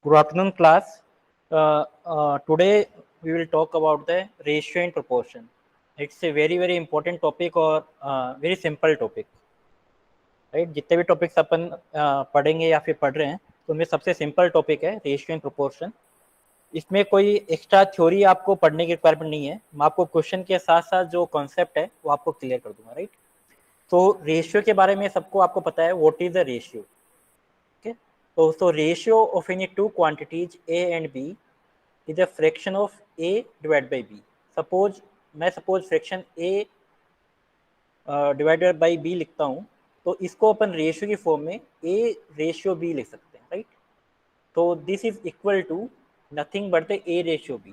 Good afternoon, class. Today we will talk about the ratio and proportion. It's a very important topic और very simple topic. Right जितने भी topics अपन पढ़ेंगे या फिर पढ़ रहे हैं तो उनमें सबसे सिंपल टॉपिक है रेशियो एंड प्रोपोर्शन. इसमें कोई एक्स्ट्रा थ्योरी आपको पढ़ने की रिक्वायरमेंट नहीं है. मैं आपको क्वेश्चन के साथ साथ जो कॉन्सेप्ट है वो आपको क्लियर कर दूंगा. राइट, तो रेशियो के बारे में सबको आपको पता है what is the ratio. So ratio of any two quantities A and B is a fraction of A divided by B. Suppose fraction A divided by B लिखता हूँ तो इसको अपन रेशियो की फॉर्म में A रेशियो B लिख सकते हैं. राइट, तो this is equal to nothing but the A ratio B.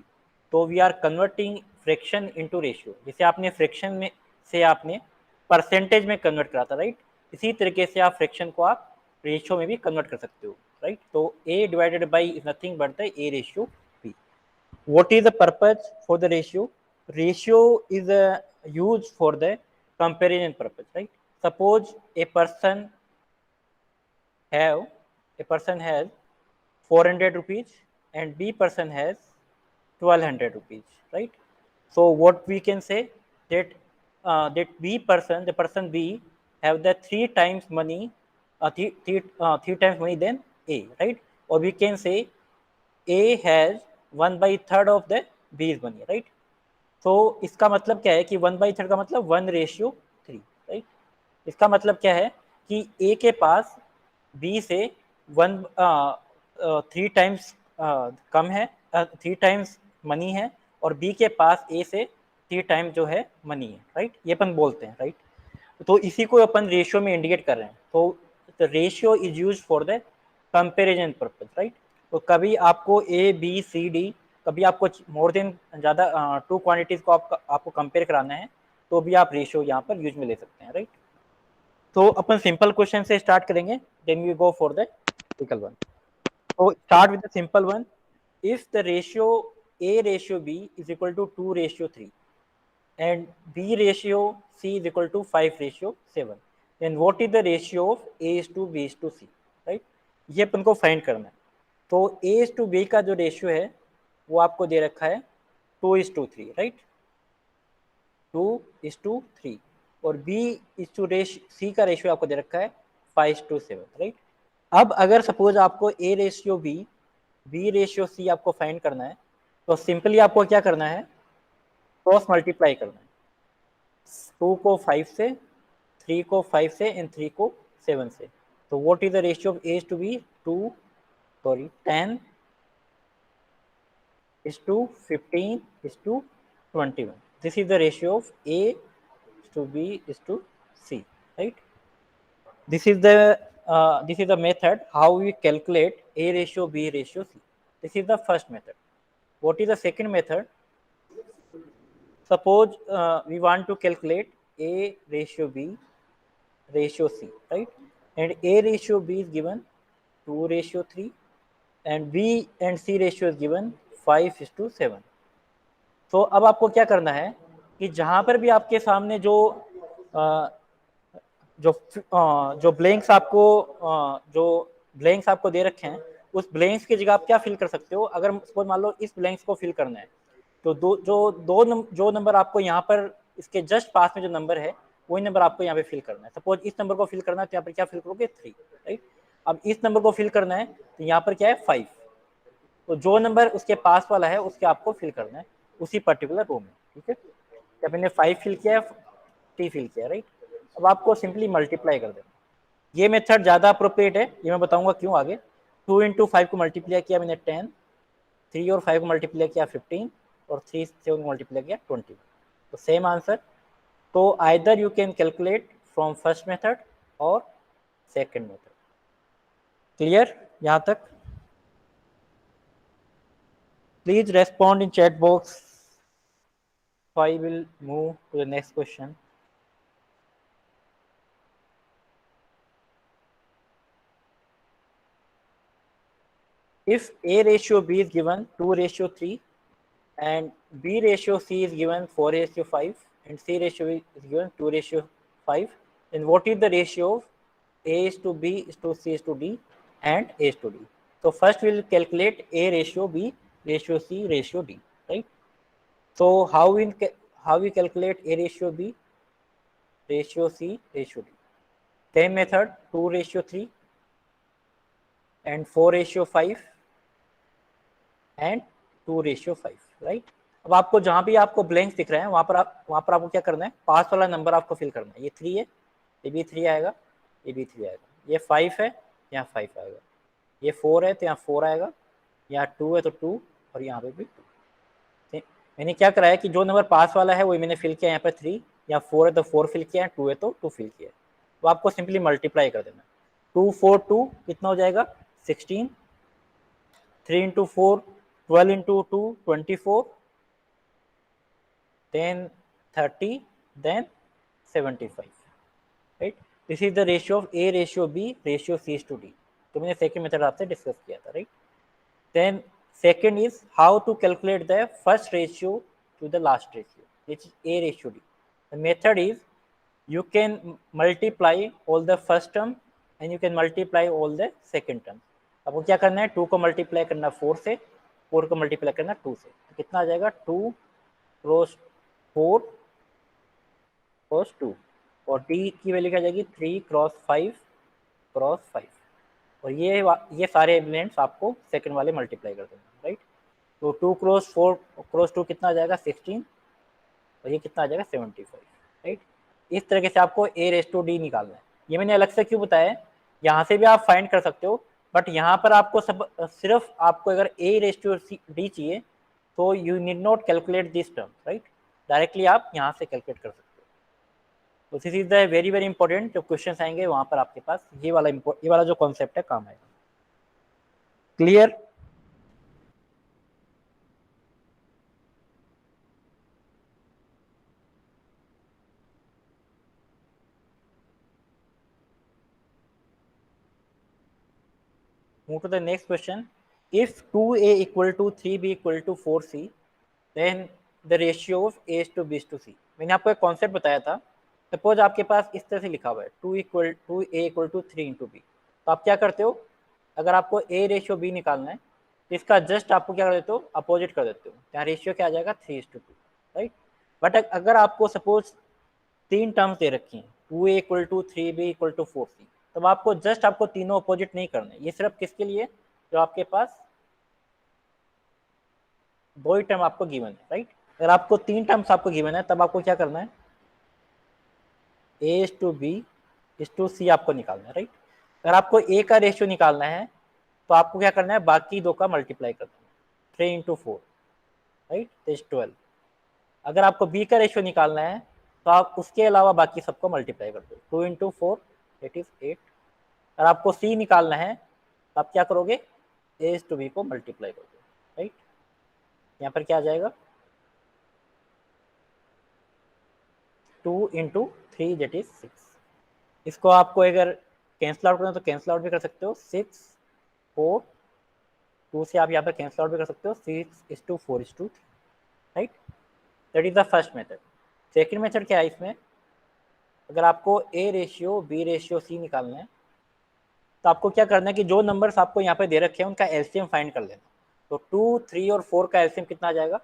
तो we are converting fraction into ratio. जैसे आपने फ्रैक्शन में से आपने परसेंटेज में कन्वर्ट करा था. राइट, इसी तरीके से आप फ्रैक्शन को आप रेशियो में भी कन्वर्ट कर सकते हो. राइट, तो A divided by is nothing but the A ratio B. What is the purpose for the ratio? Ratio is used for the comparison purpose. Right, suppose a person has 400 rupees and B person has 1200 rupees. Right, so what we can say that the person B have the three times money than A. Right, or we can say A has 1/3 of the B's money. Right, तो इसका मतलब क्या है कि 1/3 का मतलब 1:3. Right, इसका मतलब क्या है कि A के पास B से 3 टाइम्स कम है, 3 टाइम्स मनी है, और B के पास A से 3 टाइम जो है मनी है. राइट, ये अपन बोलते हैं. राइट, तो इसी को अपन रेशियो में इंडिकेट कर रहे हैं. तो the ratio is use for the comparison purpose. Right, तो कभी आपको A B C D कभी आपको मोर देन ज़्यादा टू क्वांटिटीज को आपको कंपेयर कराना है तो भी आप रेशियो यहाँ पर यूज में ले सकते हैं. राइट, तो अपन सिंपल क्वेश्चन से स्टार्ट करेंगे, then we go for the difficult one. तो start with the simple one. If the ratio A ratio B is equal to 2:3 and B ratio C is equal to 5:7, then what is the ratio of A is to B is to C. Right, ये अपन को find करना है. तो A is to B का जो ratio है वो आपको दे रखा है 2:3. राइट, 2:3, और B is to C का रेशियो आपको दे रखा है 5:7. राइट, अब अगर सपोज आपको A ratio B ratio C आपको फाइंड करना है तो सिंपली आपको क्या करना है, क्रॉस मल्टीप्लाई करना है. 2 को 5 से, 3 को 5 से एंड 3 को 7 से. तो what is the ratio of A to B? 10 is to 15 is to 21. This is the ratio of A to B is to C. Right, this is the method how we calculate A ratio B ratio C. This is the first method. What is the second method? Suppose we want to calculate A ratio B ratio C. Right, and A ratio B is given 2:3 and B and C ratio is given 5:7. तो अब आपको क्या करना है कि जहां पर भी आपके सामने जो ब्लैंक्स आपको दे रखे हैं उस ब्लैंक्स की जगह आप क्या फिल कर सकते हो. अगर सपोज मान लो इस ब्लैंक्स को फिल करना है तो जो नंबर आपको यहाँ पर इसके जस्ट पास में जो नंबर है वही नंबर आपको यहाँ पे फिल करना है. सपोज इस नंबर को फिल करना है तो यहाँ पर क्या फिल करोगे 3. राइट, अब इस नंबर को फिल करना है तो यहाँ पर क्या है 5. तो जो नंबर उसके पास वाला है उसके आपको फिल करना है उसी पर्टिकुलर रो में. ठीक है, जब मैंने 5 फिल किया है, 3 फिल किया. राइट, अब आपको सिंपली मल्टीप्लाई कर देना. ये मेथड ज़्यादा अप्रोप्रिएट है, ये मैं बताऊंगा क्यों आगे. 2 × 5 को मल्टीप्लाई किया मैंने 10, 3 और 5 को मल्टीप्लाई किया 15, और 3 से मल्टीप्लाई किया 20. तो सेम आंसर. तो either you can calculate from first method और सेकेंड मेथड. क्लियर यहाँ तक? Please respond in chat box. So I will move to the next question. If A ratio B is given 2:3 and B ratio C is given 4:5 and C ratio is given 2:5, then what is the ratio of A is to B is to C is to D and A is to D? So first we'll calculate A ratio B ratio C ratio D, right? So how we calculate A ratio B ratio C ratio D? Same method, 2 ratio 3 and 4 ratio 5 and 2 ratio 5, right? अब आपको जहां भी आपको blanks दिख रहे हैं वहां पर आपको क्या करना है, पास वाला नंबर आपको फिल करना है। ये 3 है, ये भी 3 आएगा, ये भी 3 आएगा, ये 5 है, यहाँ 5 आएगा, ये 4 है तो यहाँ 4 आएगा, यहाँ 2 है तो 2 और यहाँ पे भी 2। मैंने क्या कराया कि जो नंबर पास वाला है वही मैंने फिल किया, यहाँ पर 3, यहाँ 4 है तो 4 फिल किया, 2 है तो 2 फिल किया। तो आपको सिंपली मल्टीप्लाई कर देना, 2 4 2 कितना हो जाएगा 16, 3 into 4 12 into 2 24, then 30, then 75, right? This is the ratio of A ratio B ratio C is to D। तो मैंने सेकंड मेथड आपसे डिस्कस किया था, right? Then second is how to calculate the first ratio to the last ratio, which is A ratio D। The method is you can multiply all the first term and you can multiply all the second term। आपको क्या करना है, 2 को multiply करना 4 से, 4 को multiply करना 2 से, तो कितना आ जाएगा 2 क्रॉस 4 क्रॉस 2 और डी की वैल्यू क्या आ जाएगी 3 क्रॉस 5 क्रॉस 5 और ये सारे एलिमेंट्स आपको सेकंड वाले मल्टीप्लाई कर देना, राइट? तो 2 क्रॉस 4 क्रॉस 2 कितना आ जाएगा 16 और ये कितना आ जाएगा 75, राइट? इस तरीके से आपको ए रेस टू डी निकालना है। ये मैंने अलग से क्यों बताया, यहाँ से भी आप फाइंड कर सकते हो, बट यहाँ पर आपको सिर्फ आपको अगर ए रेस टू डी चाहिए तो you need not calculate this term, right? Directly आप यहाँ से कैलकुलेट कर सकते हो। तो this is the very very important, जो क्वेश्चन आएंगे वहां पर आपके पास ये वाला जो कॉन्सेप्ट है काम आएगा। Clear? Move to the next question. If 2a equal to 3b equal to 4c, then the ratio of a to b to c। मैंने आपको एक कॉन्सेप्ट बताया था। सपोज आपके पास इस तरह से लिखा हुआ है 2a equal to 3 into b, तो आप क्या करते हो, अगर आपको a रेशियो b निकालना है तो इसका जस्ट आपको क्या कर देते हो, अपोजिट कर देते हो, यहाँ रेशियो क्या आ जाएगा 3:2, राइट? बट अगर आपको सपोज 3 टर्म्स दे रखी हैं 2a equal to 3b equal to 4c, तब आपको जस्ट आपको तीनों अपोजिट नहीं करना है। ये सिर्फ किसके लिए, जो आपके पास दो ही टर्म आपको गिवन है, राइट? अगर आपको 3 टर्म्स आपको गिवन है तब आपको क्या करना है, a to b to c आपको निकालना है, राइट? अगर आपको a का रेशियो निकालना है तो आपको क्या करना है, बाकी दो का मल्टीप्लाई कर देना, 3 into 4, राइट? तो 12। अगर आपको b का रेशियो निकालना है तो आप उसके अलावा बाकी सबको मल्टीप्लाई कर दो, 2 into 4 दैट इज 8। अगर आपको c निकालना है तो आप क्या करोगे, a to b को मल्टीप्लाई कर दो, राइट? यहाँ पर क्या आ जाएगा 2 into 3 दैट इज 6। इसको आपको अगर कैंसिल आउट करना तो कैंसिल आउट भी कर सकते हो, 6 4 2 से आप यहाँ पर कैंसिल आउट भी कर सकते हो, 6:4:3, right? That is the first method. Second method क्या है, इसमें अगर आपको a ratio b ratio c निकालना है तो आपको क्या करना है कि जो नंबर्स आपको यहाँ पे दे रखे हैं उनका एलसीएम फाइंड कर लेना। तो 2 3 और 4 का एलसीएम कितना आ जाएगा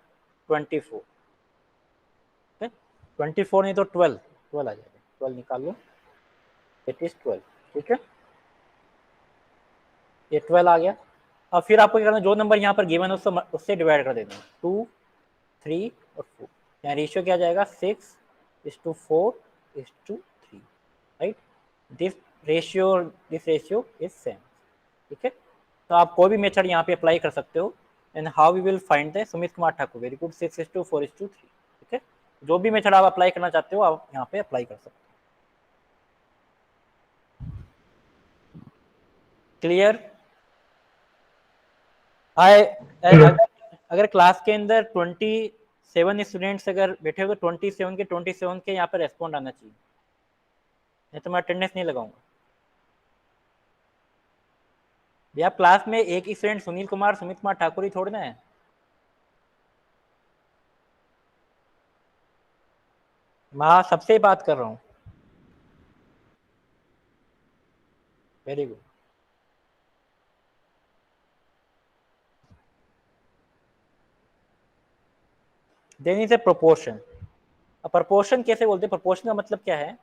24, 24 नहीं तो 12 आ जाएगा, 12 निकाल लो, इट इज 12, ठीक है? ये 12 आ गया। अब फिर आपको क्या करना है, जो नंबर यहाँ पर गिवन है उससे डिवाइड कर देना, 2 3 और 4। यहाँ रेशियो क्या आ जाएगा 6:4:3, right? This ratio is same, ठीक है? तो आप कोई भी मेथड यहाँ पे अप्लाई कर सकते हो। And how we will find the Sumit Kumar Thakur, very good, 6:4:3, ठीक है? जो भी मेथड आप अप्लाई करना चाहते हो आप यहाँ पे अप्लाई कर सकते हो। क्लियर? अगर क्लास के अंदर 27 स्टूडेंट्स अगर बैठे हो तो 27 के यहाँ पर रेस्पॉन्ड आना चाहिए, नहीं तो मैं अटेंडेंस नहीं लगाऊंगा। भैया क्लास में एक ही स्टूडेंट सुमित कुमार ठाकुर ही छोड़ना है। मैं सबसे बात कर रहा हूँ। Very good. Then is a proportion. अब प्रोपोर्शन कैसे बोलते हैं? प्रोपोर्शन का मतलब क्या है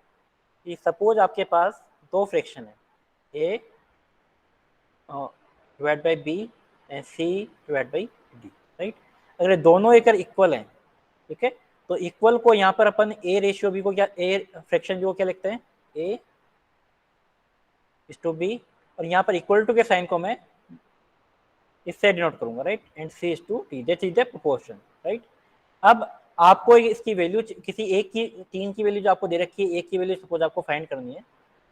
कि सपोज आपके पास दो फ्रैक्शन है, A divide by B and C divide by D, right. अगर दोनों अगर इक्वल हैं, ठीक है, तो इक्वल को यहाँ पर अपन ए रेशियो बी को क्या, ए फ्रैक्शन बी को क्या लिखते हैं, ए इज टू बी, और यहाँ पर इक्वल टू के साइन को मैं इससे डिनोट करूंगा, right, and C is to T, that is the proportion, right. अब आपको इसकी वैल्यू किसी एक की, तीन की वैल्यू जो आपको दे रखी है, एक की वैल्यू सपोज आपको फाइंड करनी है,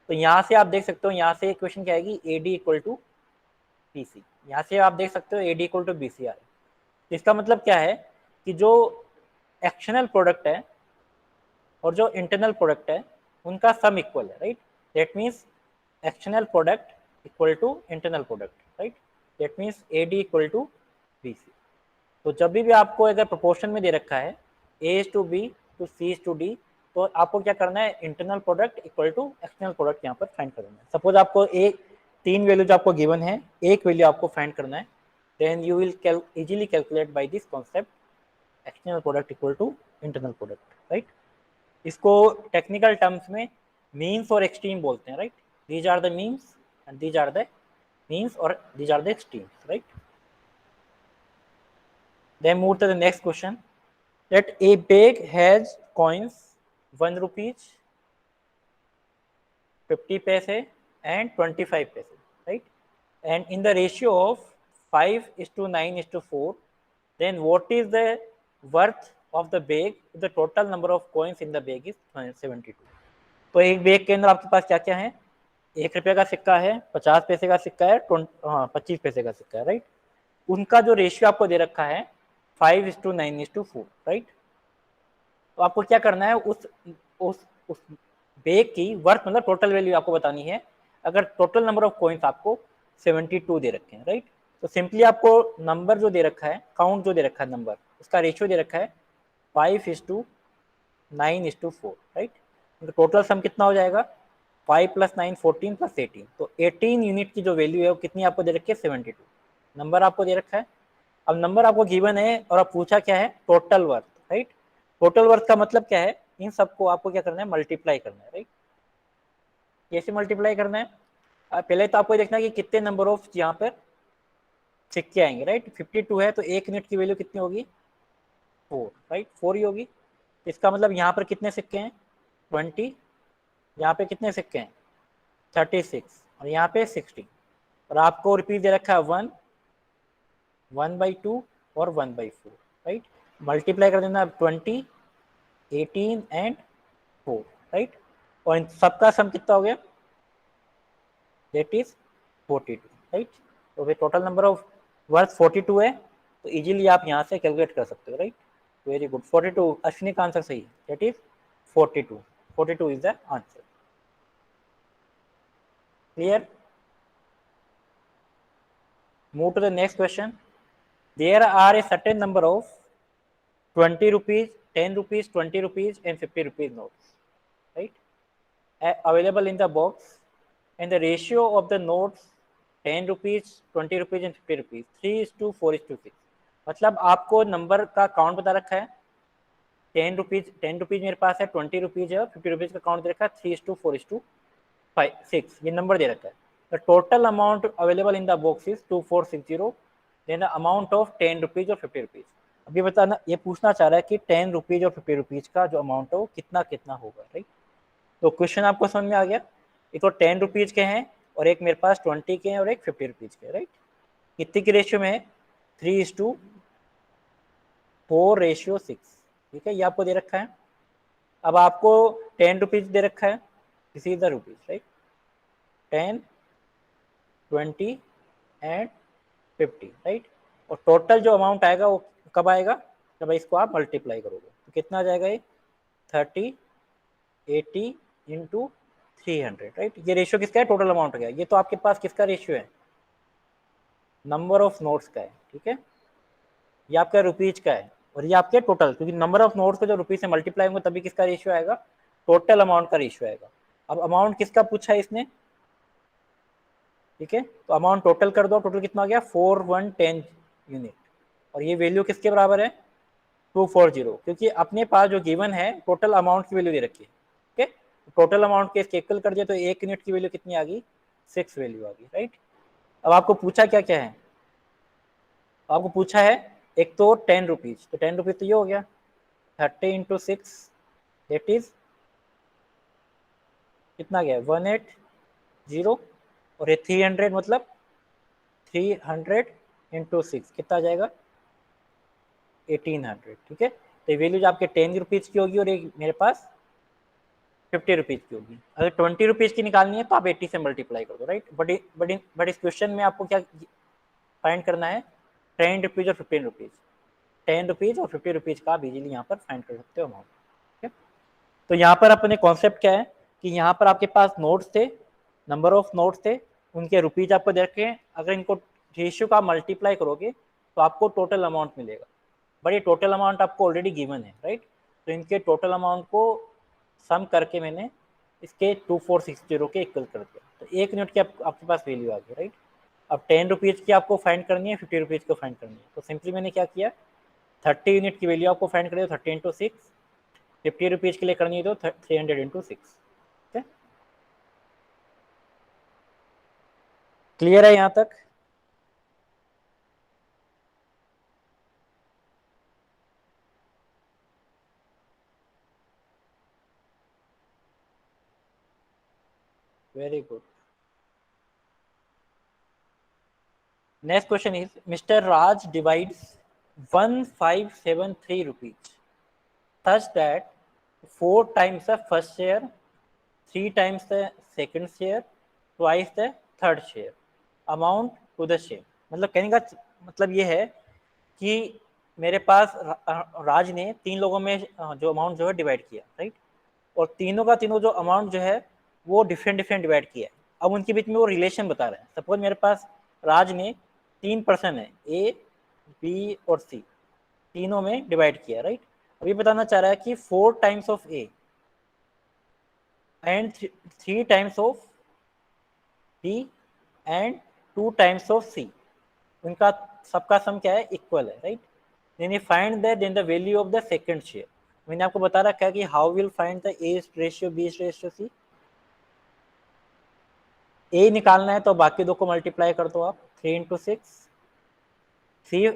तो यहाँ से आप देख सकते हो, यहाँ से इक्वेशन क्या आएगी, A D equal to B C. यहाँ से आप देख सकते हो A D equal to B C आ रहा है। इसका मतलब क्या है कि जो एक्सटर्नल प्रोडक्ट है और जो इंटरनल प्रोडक्ट है उनका सम इक्वल है, right. That means external product equal to internal product, right. That means A D equal to B C. तो जब भी आपको अगर प्रोपोर्शन में दे रखा है A is to B to C is to D, तो आपको क्या करना है, internal product equal to external product यहाँ पर फाइंड करना है। सपोज आपको एक तीन वैल्यू जो आपको गिवन है, एक वैल्यू आपको फाइंड करना है, then you will easily calculate by this concept external product equal to internal product, right. इसको टेक्निकल टर्म्स में मीन्स और एक्सट्रीम बोलते हैं, right. These are the means and these are the means और these are the extremes, right. Then move to the next question. That a bag has coins 1 rupees, 50 paise and 25 paise, right? And in the ratio of 5:9:4, then what is the worth of the bag? The total number of coins in the bag is 72. तो एक bag के अंदर आपके पास क्या क्या है, 1 रुपये का सिक्का है, 50 पैसे का सिक्का है, 25 पैसे का सिक्का है, राइट। उनका जो रेशियो आपको दे रखा है 5:9:4, राइट। तो आपको क्या करना है, उस बैग की वर्थ मतलब टोटल वैल्यू आपको बतानी है। अगर टोटल नंबर ऑफ कॉइन्स आपको 72 दे रखे हैं, राइट, तो सिंपली आपको नंबर जो दे रखा है, काउंट जो दे रखा है नंबर, उसका रेशियो दे रखा है 5:9:4, राइट। तो टोटल सम कितना हो जाएगा, 5 + 9 14 + 18, तो 18 यूनिट की जो वैल्यू है वो कितनी आपको दे रखी है, 72 नंबर आपको दे रखा है। अब नंबर आपको गिवन है और अब पूछा क्या है, total worth, right. Total worth का मतलब क्या है, इन सबको आपको क्या करना है, मल्टीप्लाई करना है, राइट। कैसे मल्टीप्लाई करना है, पहले तो आपको देखना है कि कितने नंबर ऑफ यहाँ पर सिक्के आएंगे, राइट। 52 है तो एक यूनिट की वैल्यू कितनी होगी, 4, राइट, 4 ही होगी। इसका मतलब यहाँ पर कितने सिक्के हैं, 20, यहाँ पे कितने सिक्के हैं, 36, और यहाँ पे 60, और आपको रिपीट दे रखा है 1, 1/2 और 1/4, राइट। मल्टीप्लाई कर देना 20, 18 एंड 4, राइट। और इन सबका सम कितना हो गया, दैट इज 42, राइट। तो फिर टोटल नंबर ऑफ वर्थ 42 है, तो इजीली आप यहाँ से कैलकुलेट कर सकते हो, राइट। वेरी गुड, 42 अश्विनी का आंसर सही है, that is 42, 42 is the answer. Clear? Move to the next question. There are a certain number of 20 rupees, 10 rupees, 20 rupees and 50 rupees notes, right, available in the box, and the ratio of the notes 10 rupees, 20 rupees and 50 rupees 3:4:6। मतलब आपको number का count बता रखा है, 10 rupees मेरे पास है, 20 rupees है और 50 रुपीज का काउंट दे रखा है 3:4:6, ये नंबर दे रखा है। The total amount available in the box is 2460, then the amount of 10 rupees और 50 रुपीज। अभी बताना, ये पूछना चाह रहा है कि 10 रुपीज और 50 रुपीज का जो अमाउंट है वो कितना कितना होगा, राइट। तो क्वेश्चन आपको समझ में आ गया, एक तो 10 रुपीज के हैं और एक मेरे पास 20 के हैं और एक 50 रुपीज के, राइट। कितने की रेशियो में है, 3:4:6, ठीक है, ये आपको दे रखा है। अब आपको 10 रुपीज दे रखा है, this is the rupees, right, 10, 20 and 50, right. और टोटल जो अमाउंट आएगा वो कब आएगा, जब इसको आप मल्टीप्लाई करोगे, तो कितना आ जाएगा, ये 30, 80 इंटू 300, राइट। ये रेशियो किसका है, टोटल अमाउंट का। ये तो आपके पास किसका रेशियो है, नंबर ऑफ नोट्स का है, ठीक है, ये आपका रुपीज का है, और ये आपके टोटल, क्योंकि नंबर ऑफ नोट्स को जो रुपीज से मल्टीप्लाई होंगे तभी किसका रेशियो आएगा, टोटल अमाउंट का रेशियो आएगा। अब अमाउंट किसका पूछा है इसने, ठीक है, तो अमाउंट टोटल कर दो, टोटल कितना आ गया 4110 यूनिट, और ये वैल्यू किसके बराबर है, 240, क्योंकि अपने पास जो गिवन है टोटल अमाउंट की वैल्यू दे रखी है, ठीक है। टोटल अमाउंट के कैलकुलेट कर दिया तो 1 यूनिट की वैल्यू कितनी आ गई, 6 वैल्यू आ गई, राइट। अब आपको पूछा क्या क्या है, आपको पूछा है एक तो 10 रुपीज, तो 10 रुपीज तो ये हो गया 30 इंटू 6, दैट इज कितना गया 180, और ये 300 मतलब 300 इंटू 6 कितना आ जाएगा 1800, ठीक है। तो वैल्यू आपके 10 रुपीज की होगी और एक मेरे पास 50 रुपीज की होगी। अगर 20 रुपीज की निकालनी है तो आप 80 से मल्टीप्लाई कर दो, राइट। बट इस क्वेश्चन में आपको क्या फाइंड करना है, 10 रुपीज और 15 रुपीज, 10 रुपीज और 50 रुपीज का आप इजीली यहाँ पर फाइंड कर सकते हो अमाउंट, ठीक है। तो यहाँ पर अपने कॉन्सेप्ट क्या है कि यहाँ पर आपके पास नोट्स थे, नंबर ऑफ नोट्स थे, उनके रुपीज आपको दे रखे हैं, अगर इनको रेशियो का मल्टीप्लाई करोगे तो आपको टोटल अमाउंट मिलेगा। बट ये टोटल अमाउंट आपको ऑलरेडी गिवन है, राइट। तो इनके टोटल अमाउंट को सम करके मैंने इसके 2460 के इक्वल कर दिया, तो 1 यूनिट की आपके पास वैल्यू आ गई, राइट। अब 10 रुपीज की आपको फाइंड करनी है, 50 रुपीज को फाइंड करनी है, तो सिंपली मैंने क्या किया 30 यूनिट की वैल्यू आपको फाइंड करिए 30 इंटू 6, 50 रुपीज के लिए करनी है तो 300 इंटू 6, ठीक है। क्लियर है यहाँ तक? Very good. Next question is mister Raj divides 1573 rupees such that 4 times the first share, 3 times the second share, twice the third share amount to the same। मतलब कहने का मतलब ये है कि मेरे पास राज ने 3 लोगों में जो अमाउंट जो है डिवाइड किया, राइट, और तीनों का तीनों जो अमाउंट जो है वो डिफरेंट डिफरेंट डिवाइड किया है। अब उनके बीच में वो रिलेशन बता रहे हैं। सपोज मेरे पास राज ने 3 पर्सन है, ए बी और सी, तीनों में डिवाइड किया, राइट। अब ये बताना चाह रहा है कि 4 times of A and 3 times of B and 2 times of C, उनका सबका सम क्या है, इक्वल है, right. Then you find that then the value of the second share. मैंने आपको बता रखा है कि how will find the A ratio B ratio C. A निकालना है तो बाकी दो को मल्टीप्लाई कर दो आप, 3 इंटू 6। सी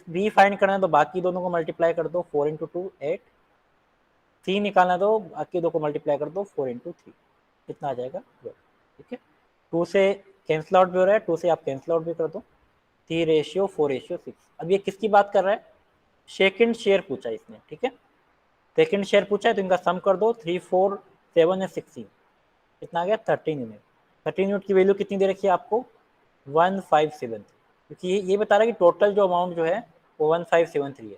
बी फाइंड करना है तो बाकी दोनों को मल्टीप्लाई कर दो, 4 इंटू 2 8। सी निकालना है तो बाकी दो को मल्टीप्लाई कर दो, 4 इंटू 3, कितना आ जाएगा 12, ठीक है। 2 से कैंसिल आउट भी हो रहा है, 2 से आप कैंसिल आउट भी कर दो, 3 रेशियो 4 रेशियो 6। अब ये किसकी बात कर रहा है, सेकंड शेयर पूछा इसने, ठीक है। सेकंड शेयर पूछा है तो इनका सम कर दो, 3 4 7 और 16, कितना आ गया 13 यूनिट। 13 यूनिट की वैल्यू कितनी दे रखी है आपको 1573, क्योंकि ये बता रहा है कि टोटल जो अमाउंट जो है वो 1573 है।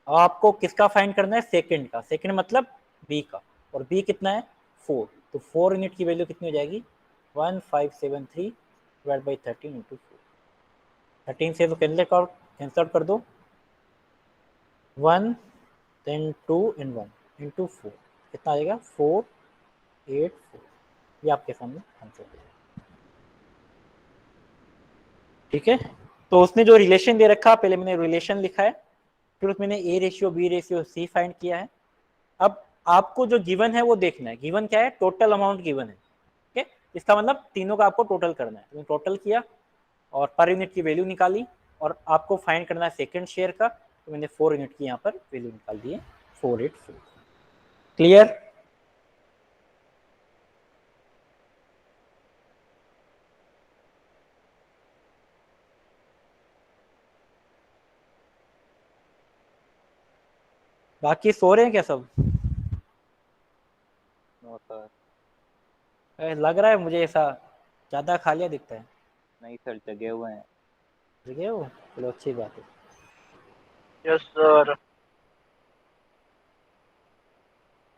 अब आपको किसका फाइंड करना है, सेकंड का, सेकंड मतलब बी का, और बी कितना है 4, तो 4 यूनिट की वैल्यू कितनी हो जाएगी 1573 डिवाइड बाई 13 इंटू 4। 13 से तो कैंसिल आउट कर दो, 1 देन 2 एंड 1 इंटू 4, कितना आ जाएगा 484। ये आपके सामने आंसर है, ठीक है। तो उसने जो रिलेशन दे रखा, पहले मैंने रिलेशन लिखा है, फिर उसमें A ratio B ratio C find किया है। अब आपको जो गिवन है वो देखना है, गिवन क्या है, टोटल अमाउंट गिवन है, ठीक है। इसका मतलब तीनों का आपको टोटल करना है, तो टोटल किया और पर यूनिट की वैल्यू निकाली, और आपको फाइंड करना है सेकंड शेयर का, तो मैंने 4 यूनिट की यहाँ पर वैल्यू निकाल दी है 484। क्लियर? बाकी सो रहे हैं क्या सब? No sir. लग रहा है मुझे ऐसा, ज्यादा खा लिया दिखता है। नहीं सर, जगे हुए हैं। ठीक है, वो चलो अच्छी बात है। Yes sir.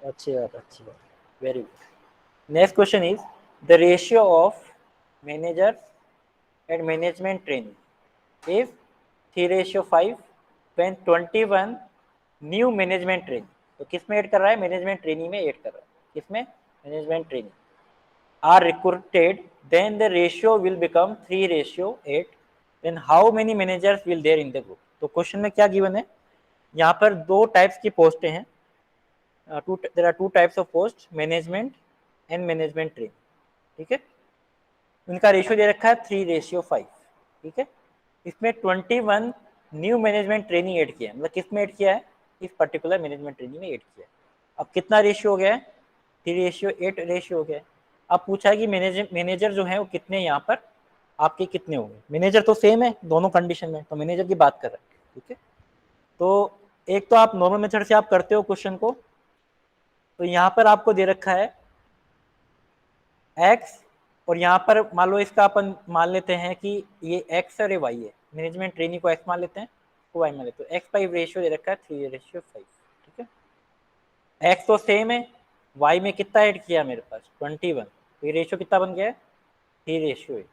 अच्छी बात, अच्छी बात, very good. Next question is the ratio of manager and management training is 3:5 when 21 new management training. तो किस में ऐड कर रहा है, मैनेजमेंट ट्रेनिंग में ऐड कर रहा है, किसमें, management training are recruited, then the ratio will become 3:8, then how many managers will there in the group. तो क्वेश्चन में क्या गिवन है यहाँ पर दो टाइप्स की पोस्टें हैं, there are two types of post, management and management train, ठीक है। उनका रेशियो दे रखा है 3:5, ठीक है। इसमें 21 न्यू मैनेजमेंट ट्रेनिंग ऐड किया है, मतलब किस में ऐड किया है, इस पर्टिकुलर मैनेजमेंट ट्रेनिंग में ऐड किया है। अब कितना रेशियो हो गया है, 3:8 रेशियो हो गया है। अब पूछा है कि मैनेजर जो है वो कितने, यहाँ पर आपके कितने होंगे। मैनेजर तो सेम है दोनों कंडीशन में, तो मैनेजर की बात कर रहे हैं, ठीक है। तो एक तो आप नॉर्मल मेथड से आप करते हो क्वेश्चन को, तो यहाँ पर आपको दे रखा है x, और यहाँ पर मान लो इसका अपन मान लेते हैं कि ये x और ये y है, मैनेजमेंट ट्रेनिंग को x मान लेते हैं, तो y मान लेते हैं। x5 रेशियो दे रखा है 3:5, ठीक है। x तो सेम है, y में कितना ऐड किया मेरे पास 21, तो ये रेशियो कितना बन गया है 3:8।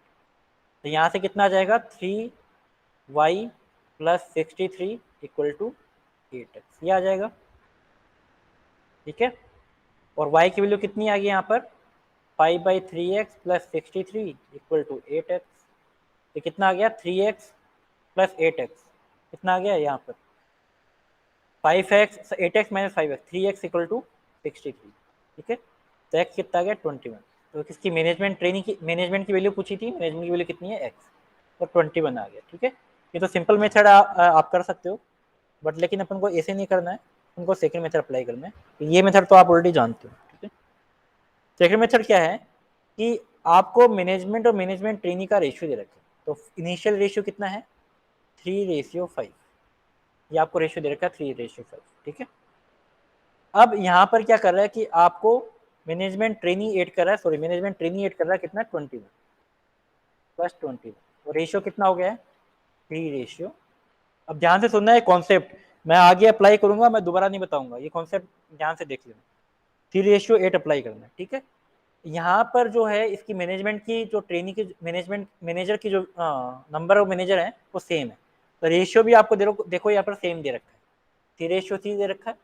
तो यहाँ से कितना आ जाएगा 3y + 63 = 8x, ये आ जाएगा, ठीक है। और y की वैल्यू कितनी आ गई यहाँ पर 5/3x + 63 = 8x, ये कितना आ गया 3x + 8x, कितना आ गया यहाँ पर 5x 8x - 5x, 3x = 63, ठीक है। तो x कितना आ गया 21। तो किसकी मैनेजमेंट ट्रेनिंग की, मैनेजमेंट की वैल्यू पूछी थी, मैनेजमेंट की वैल्यू कितनी है x, तो 21 आ गया, ठीक है। ये तो सिंपल मेथड आप कर सकते हो, बट लेकिन अपन को ऐसे नहीं करना है, उनको सेकंड मेथड अप्लाई करना है। तो ये मेथड तो आप ऑलरेडी जानते हो, ठीक है। सेकंड मेथड क्या है कि आपको मैनेजमेंट और मैनेजमेंट ट्रेनिंग का रेशियो दे रखे, तो इनिशियल रेशियो कितना है 3:5, ये आपको रेशियो दे रखा है 3:5, ठीक है। अब यहाँ पर क्या कर रहा है कि आपको मैनेजमेंट ट्रेनिंग ऐड कर रहा है, सॉरी मैनेजमेंट ट्रेनिंग ऐड कर रहा है कितना 21 + 21, और रेशियो कितना हो गया है 3:। अब ध्यान से सुनना है कॉन्सेप्ट, मैं आगे अप्लाई करूंगा, मैं दोबारा नहीं बताऊंगा, ये कॉन्सेप्ट ध्यान से देख लेना। 3:8 अप्लाई करना है, ठीक है। यहाँ पर जो है इसकी मैनेजमेंट की जो ट्रेनिंग की मैनेजमेंट मैनेजर की जो नंबर ऑफ मैनेजर है वो सेम है, तो रेशियो भी आपको देखो यहाँ पर सेम दे रखा है 3:3 दे रखा है।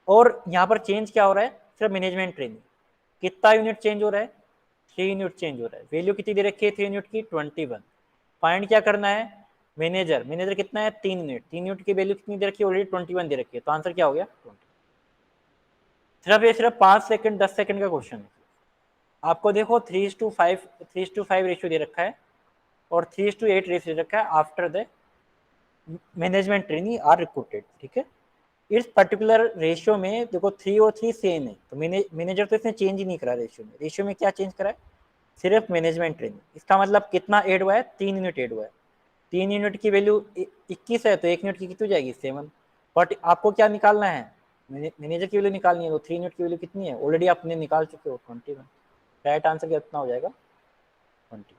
और यहाँ पर चेंज क्या हो रहा है, सिर्फ मैनेजमेंट ट्रेनिंग, कितना यूनिट चेंज हो रहा है 3 यूनिट चेंज हो रहा है। वैल्यू कितनी दे रखी है 3 यूनिट की 21। फाइंड क्या करना है मैनेजर, मैनेजर कितना है 3 यूनिट, 3 यूनिट की वैल्यू कितनी दे रखी है ऑलरेडी 21 दे रखी है, तो आंसर क्या हो गया 20। सिर्फ ये सिर्फ 5 सेकंड 10 सेकंड का क्वेश्चन है। आपको देखो 3:5 रेशियो दे रखा है और 3:8 रेशियो दे रखा है after the management training are recruited, ठीक है। इस पर्टिकुलर रेशियो में देखो 3 और 3 सेम है, तो मैनेजर तो इसने चेंज ही नहीं करा रेशियो में। रेशियो में क्या चेंज करा है सिर्फ मैनेजमेंट ट्रेनिंग। इसका मतलब कितना ऐड हुआ है 3 यूनिट ऐड हुआ है। 3 यूनिट की वैल्यू 21 है, तो 1 यूनिट की कितनी हो जाएगी 7। बट आपको क्या निकालना है मैनेजर की वैल्यू निकालनी है, तो 3 यूनिट की वैल्यू कितनी है ऑलरेडी आपने निकाल चुके हो 21। राइट आंसर कितना हो जाएगा 20।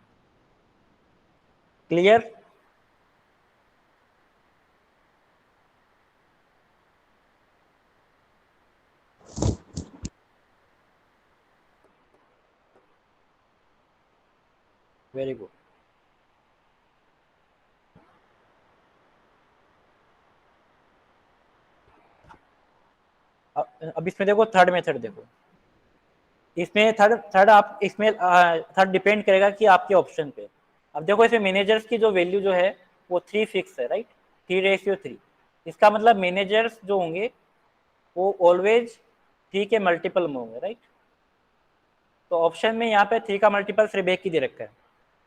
क्लियर। Very good. अब इसमें देखो थर्ड मेथड देखो, इसमें थर्ड आप इसमें थर्ड डिपेंड करेगा कि आपके ऑप्शन पे। अब देखो इसमें मैनेजर्स की जो वैल्यू जो है वो 3 फिक्स है, राइट 3:3। इसका मतलब मैनेजर्स जो होंगे वो ऑलवेज 3 के मल्टीपल में होंगे, राइट। तो ऑप्शन में यहाँ पे 3 का मल्टीपल सिर्फ एक ही दे रखा है,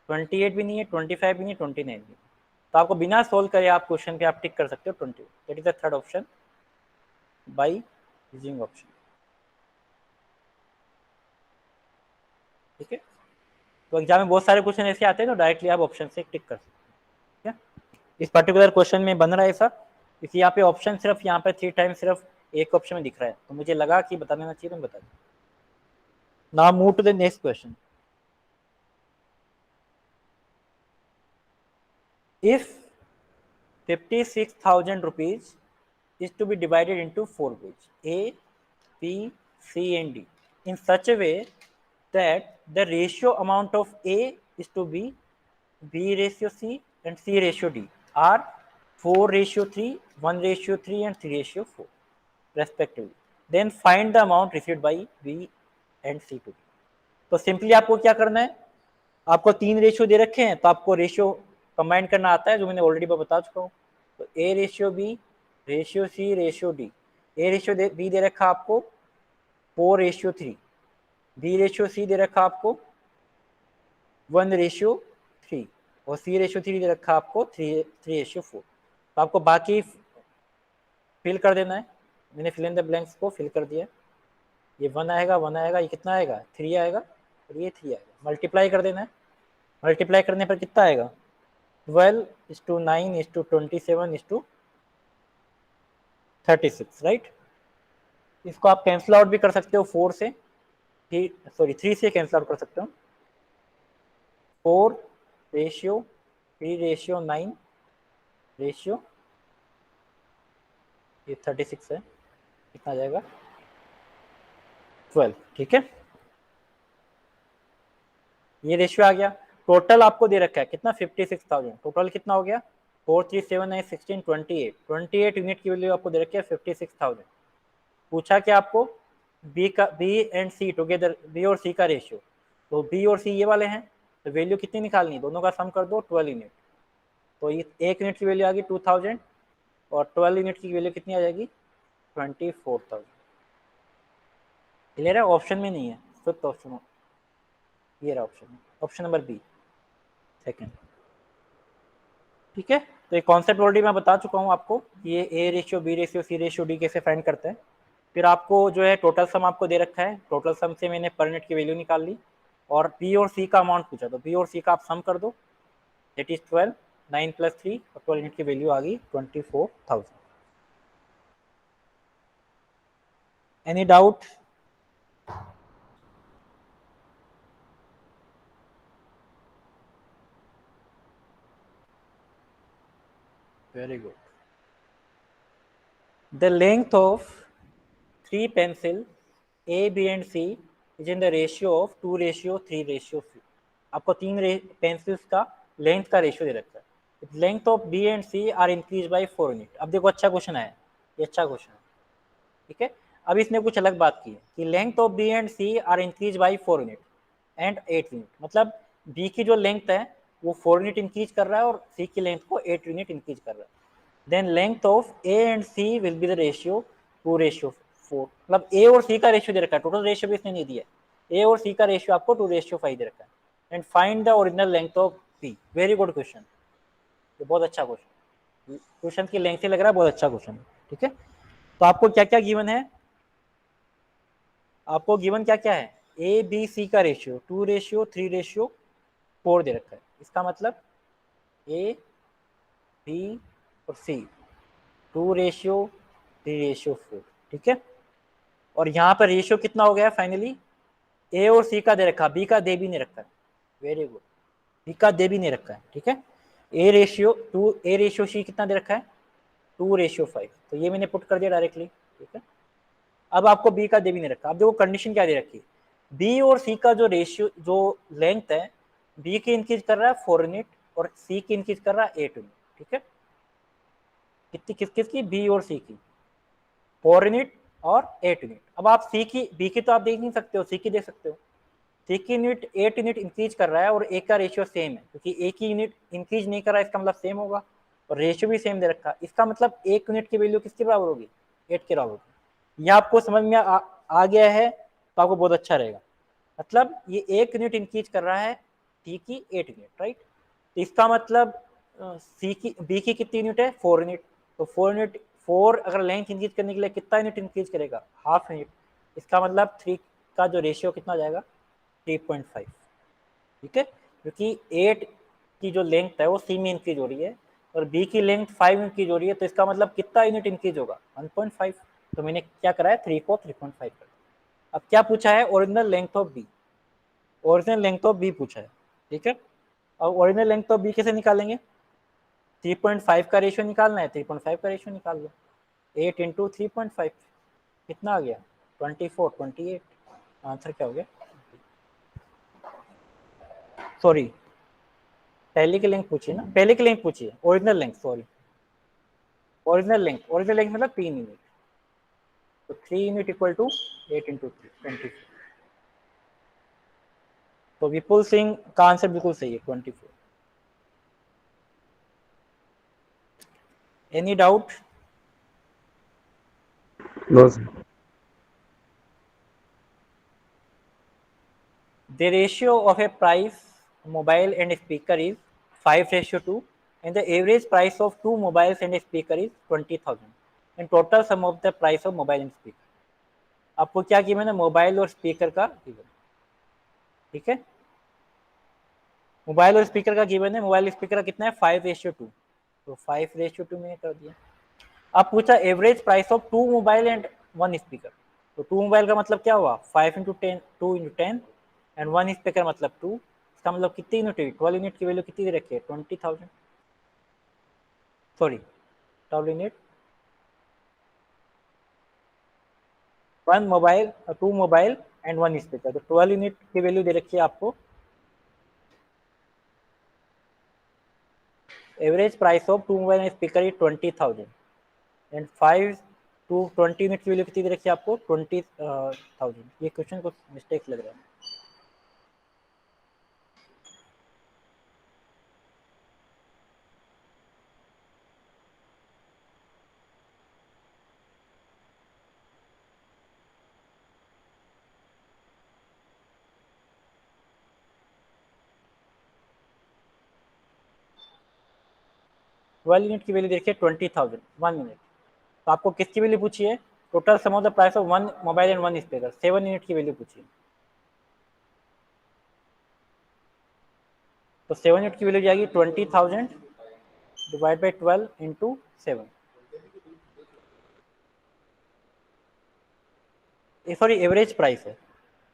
28 भी नहीं है, 25 भी नहीं, 29 भी नहीं। तो आपको बिना सोल्व करे आप क्वेश्चन पे आप टिक कर सकते हो 20। That is the third option by using option, ठीक है। तो एग्जाम में बहुत सारे क्वेश्चन ऐसे आते हैं तो डायरेक्टली आप ऑप्शन से टिक कर सकते हैं, ठीक है। इस पर्टिकुलर क्वेश्चन में बन रहा है ऐसा, इसलिए यहाँ पे ऑप्शन सिर्फ यहाँ पे 3 टाइम सिर्फ एक ऑप्शन में दिख रहा है, तो मुझे लगा कि बता देना चाहिए तो बता दें। Now move to the next question. If 56,000 rupees is to be divided into 4 groups A, B, C and D in such a way that the ratio amount of A is to be B/C and C/D are 4:3, 1:3 and 3:4 respectively. Then find the amount received by B and C to D. तो simply आपको क्या करना है, आपको 3 ratio दे रखे हैं तो आपको रेशियो कंबाइन करना आता है जो मैंने ऑलरेडी बता चुका हूँ। तो A/B ratio C ratio D, A ratio B दे रखा आपको 4:3, बी रेशियो सी दे रखा आपको 1:3 और सी रेशियो 3 दे रखा आपको 3:4। तो आपको बाकी फिल कर देना है। मैंने फिल इन द ब्लैंक्स को फिल कर दिया। ये 1 आएगा, 1 आएगा, ये कितना आएगा 3 आएगा और ये 3 आएगा। मल्टीप्लाई कर देना है। मल्टीप्लाई करने पर कितना आएगा 12:9:27:36, राइट। इसको आप कैंसिल आउट भी कर सकते हो 4 से, 3 से कैंसिल आउट कर सकते हो। 4:3:9 रेशियो ये 36 है, कितना आ जाएगा 12, ठीक है। ये रेशियो आ गया। टोटल आपको दे रखा है कितना 56,000। टोटल कितना हो गया 4 3 7 9 16 28 यूनिट की वैल्यू आपको दे रखी है 56,000। पूछा कि आपको B and C together, B और सी का रेशियो। तो बी और सी ये वाले हैं, तो वैल्यू कितनी निकालनी है, दोनों का सम कर दो 12 यूनिट। तो ये 1 यूनिट की वैल्यू आ गई 2000 और 12 यूनिट की वैल्यू कितनी आ जाएगी 24,000। क्लियर है। ऑप्शन में नहीं है, फिफ्थ ऑप्शन, ये रहा option, option number B second, ठीक है। तो ये कॉन्सेप्ट ऑलरेडी मैं बता चुका हूँ आपको, ये A ratio B ratio C ratio D कैसे फाइंड करते हैं। फिर आपको जो है टोटल सम आपको दे रखा है, टोटल सम से मैंने पर यूनिट की वैल्यू निकाल ली और बी और सी का अमाउंट पूछा, तो बी और सी का आप सम कर दो, दैट इज 12, 9 + 3 और 12 यूनिट की वैल्यू आ गई 24,000। Any doubt? Very good. The length of 3 pencil A, B and C is in the ratio of 2:3:4। आपको 3 पेंसिल्स का लेंथ का रेशियो दे रखा है। Length of B and C are increase by 4 unit. अब देखो अच्छा क्वेश्चन है, ये अच्छा क्वेश्चन है, ठीक है। अब इसने कुछ अलग बात की है कि length of B and C are increase by 4 unit and 8 unit. मतलब B की जो लेंथ है वो 4 यूनिट इंक्रीज कर रहा है और C की लेंथ को 8 यूनिट इंक्रीज कर रहा है। Then length of A and C will be the ratio 2:4। मतलब A और C का रेशियो दे रखा है, टोटल रेशियो भी इसने नहीं दिया है। A और C का रेशियो आपको 2:5 दे रखा है। And find the original length of B। Very good question, ये बहुत अच्छा क्वेश्चन, क्वेश्चन की लेंथ से लग रहा है बहुत अच्छा क्वेश्चन, ठीक है। तो आपको क्या क्या गिवन है, आपको गिवन क्या क्या है, A B C का रेशियो 2:3:4 दे रखा है। इसका मतलब A B और C 2:3:4, ठीक है। और यहाँ पर रेशियो कितना हो गया फाइनली, ए और सी का दे रखा, बी का दे भी नहीं रखा है। वेरी गुड, बी का दे भी नहीं रखा है, ठीक है। ए रेशियो सी कितना दे रखा है 2:5। तो ये मैंने पुट कर दिया डायरेक्टली, ठीक है। अब आपको बी का दे भी नहीं रखा। अब देखो कंडीशन क्या दे रखी है, बी और सी का जो रेशियो जो लेंथ है, बी की इंक्रीज कर रहा है 4 यूनिट और सी की इंक्रीज कर रहा है 8 यूनिट, ठीक है। कितनी किसकी, बी और सी की 4 यूनिट और 8 यूनिट। अब आप सी की, बी की तो आप देख नहीं सकते हो, सी की देख सकते हो। सी की यूनिट 8 यूनिट इंक्रीज कर रहा है और ए का रेशियो सेम है, क्योंकि ए की यूनिट इंक्रीज नहीं कर रहा है, इसका मतलब सेम होगा और रेशियो भी सेम दे रखा है। इसका मतलब 1 यूनिट की वैल्यू किसके बराबर होगी 8 के बराबर होगी। यह आपको समझ में आ गया है तो आपको बहुत अच्छा रहेगा। मतलब ये 1 यूनिट इंक्रीज कर रहा है सी की 8 यूनिट, राइट। तो इसका मतलब सी की, बी की कितनी यूनिट है 4 यूनिट। तो 4 यूनिट, 4 अगर लेंथ इंक्रीज करने के लिए कितना यूनिट इंक्रीज करेगा, हाफ यूनिट। इसका मतलब 3 का जो रेशियो कितना जाएगा 3.5, ठीक है। क्योंकि 8 की जो लेंथ है वो सी में इंक्रीज हो रही है और बी की लेंथ 5 इंक्रीज हो रही है, तो इसका मतलब कितना यूनिट इंक्रीज होगा 1.5। तो मैंने क्या करा है 3 को 3.5 कर। अब क्या पूछा है original length of B, original length of B पूछा है, ठीक है। अब ओरिजिनल लेंथ ऑफ बी कैसे निकालेंगे, 3.5 का रेशियो निकालना है, 3.5 का रेशियो निकाल लो, 8 × 3.5 कितना आ गया 24, 28। आंसर क्या हो गया, सॉरी पहले की लेंथ पूछिए ना, पहले की लेंथ पूछिए, original length, sorry original length मतलब 3 यूनिट। तो 3 यूनिट इक्वल टू 8 × 3 24। तो विपुल सिंह का आंसर बिल्कुल सही है 24। Any doubt? No sir. The ratio of a price mobile and speaker is 5:2, and the average price of two mobiles and a speaker is 20,000, and total sum of the price of mobile and speaker. आपको क्या given है? Mobile और speaker का given, ठीक है। Mobile और speaker का given है, मोबाइल स्पीकर का कितना है? 5:2, तो 5:2 में कर दिया। अब पूछा average price of two mobile and one speaker, तो टू मोबाइल का मतलब क्या हुआ? 5 × 10, 2 × 10, एंड वन स्पीकर मतलब 2, इसका मतलब कितनी यूनिट हुई? 12 यूनिट की वैल्यू कितनी दे रखी है? 20,000, sorry 12 unit. One mobile, two mobile and one speaker, तो 12 यूनिट की वैल्यू दे रखी है आपको। Average price of two mobile and speaker is 20,000, and 5 to 20 unit की वैल्यू कितनी दे रखी है आपको? 20,000। ये क्वेश्चन को मिस्टेक लग रहा है। ट्वेल्व यूनिट की वैल्यू देखिए 20,000 1 यूनिट। तो आपको किसकी वैल्यू पूछी है? Total sum of the price of one mobile and one speaker, 7 unit की वैल्यू पूछी है। तो 7 यूनिट की वैल्यू जाएगी 20,000 divide by 12 into 7, sorry average price है,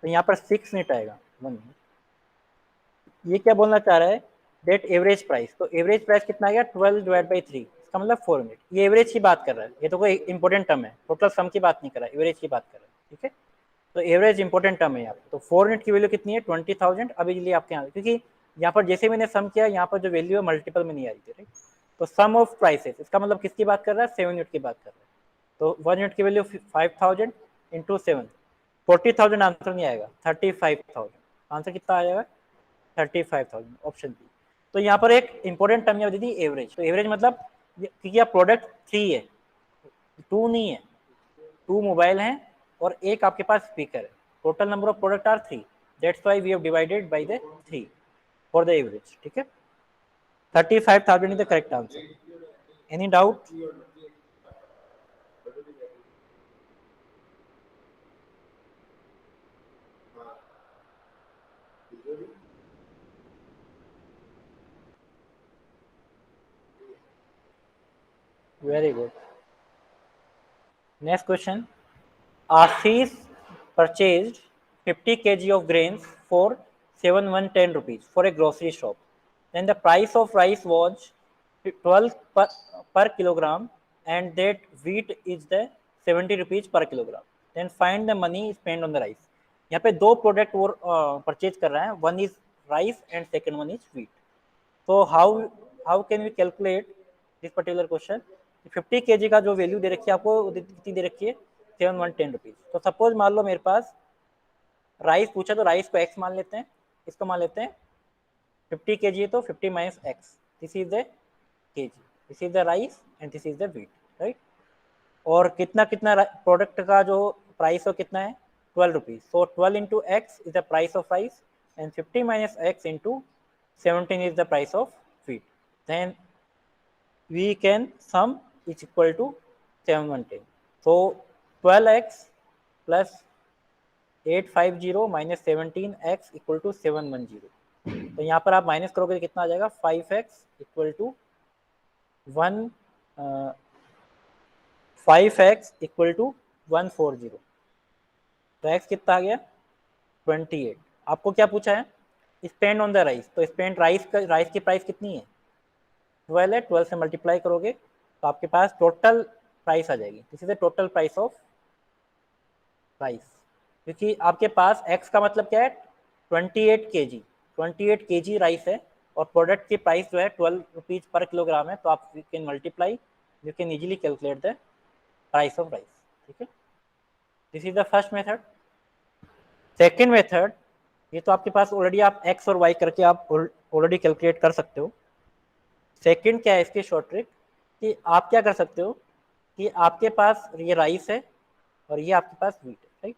तो यहाँ पर 6 यूनिट आएगा 1 यूनिट। ये क्या बोलना चाह रहा है? डेट एवरेज प्राइस, तो एवरेज प्राइस कितना आ गया? 12 डिवाइड बाई 3, इसका मतलब 4 यूनिट। ये एवरेज की बात कर रहा है, ये तो कोई इंपॉर्टेंट टर्म है, टोटल सम की बात नहीं कर रहा है, एवरेज की बात कर रहा है, ठीक है। तो एवरेज इंपॉर्टेंट टर्म है यहाँ पर। तो 4 यूनिट की वैल्यू कितनी है? 20,000। अभी लिए आपके यहाँ, क्योंकि यहाँ पर जैसे मैंने सम किया, यहाँ पर जो वैल्यू है मल्टीपल में नहीं आ रही थी, राइट। तो सम ऑफ प्राइसेस, इसका मतलब किसकी बात कर रहा है? 7 यूनिट की बात कर रहा है। तो 1 यूनिट की वैल्यू 5,000 इंटू 7, 40,000 आंसर नहीं आएगा, 35,000 आंसर कितना आ जाएगा? 35,000, ऑप्शन बी। तो यहाँ पर एक इंपॉर्टेंट टर्म यहाँ दी थी एवरेज। तो एवरेज मतलब क्योंकि आप प्रोडक्ट 3 है, 2 नहीं है, 2 मोबाइल हैं और एक आपके पास स्पीकर है, total number of product are 3, that's why we have divided by the 3 for the average, ठीक है। 35,000 is the correct answer. Any doubt? Very good. Next question. Ashish purchased 50 kg of grains for 710 rupees for a grocery shop. Then the price of rice was 12 per kilogram, and that wheat is the 70 rupees per kilogram. Then find the money spent on the rice. यहाँ पे दो product वो purchase कर रहा है, one is rice and second one is wheat. तो how can we calculate this particular question? 50 kg का जो वैल्यू दे रखी है आपको, कितनी दे रखी है? 710 रुपीज। तो सपोज मान लो मेरे पास राइस पूछा, तो राइस को x मान लेते हैं, इसको मान लेते हैं 50 kg है, तो 50 minus x, this is the kg, this is the rice and this is the wheat, right. और कितना कितना प्रोडक्ट का जो प्राइस हो कितना है? 12 rupees. So 12 into x is the price of rice, and 50 minus x into 17 is the price of wheat. Then we can sum is equal to 710. So 12x plus 850 minus 17x equal to 710. तो यहाँ पर आप minus करोगे कितना आ जाएगा? 5x equal to 5x equal to 140। तो x कितना आ गया? 28। आपको क्या पूछा है? Spend on the rice. तो स्पेंड राइस की प्राइस कितनी है? 12 है, 12 से मल्टीप्लाई करोगे तो आपके पास टोटल प्राइस आ जाएगी। This is the total price of rice, क्योंकि आपके पास x का मतलब क्या है? 28 kg, 28 kg राइस है, और प्रोडक्ट की प्राइस जो है 12 रुपीज पर किलोग्राम है। तो आप you can multiply, you can easily calculate the price of rice, ठीक है। This is the first method. Second method, ये तो आपके पास ऑलरेडी आप x और y करके आप ऑलरेडी कैलकुलेट कर सकते हो। सेकंड क्या है इसकी शॉर्ट ट्रिक, कि आप क्या कर सकते हो कि आपके पास ये राइस है और ये आपके पास वीट है, राइट।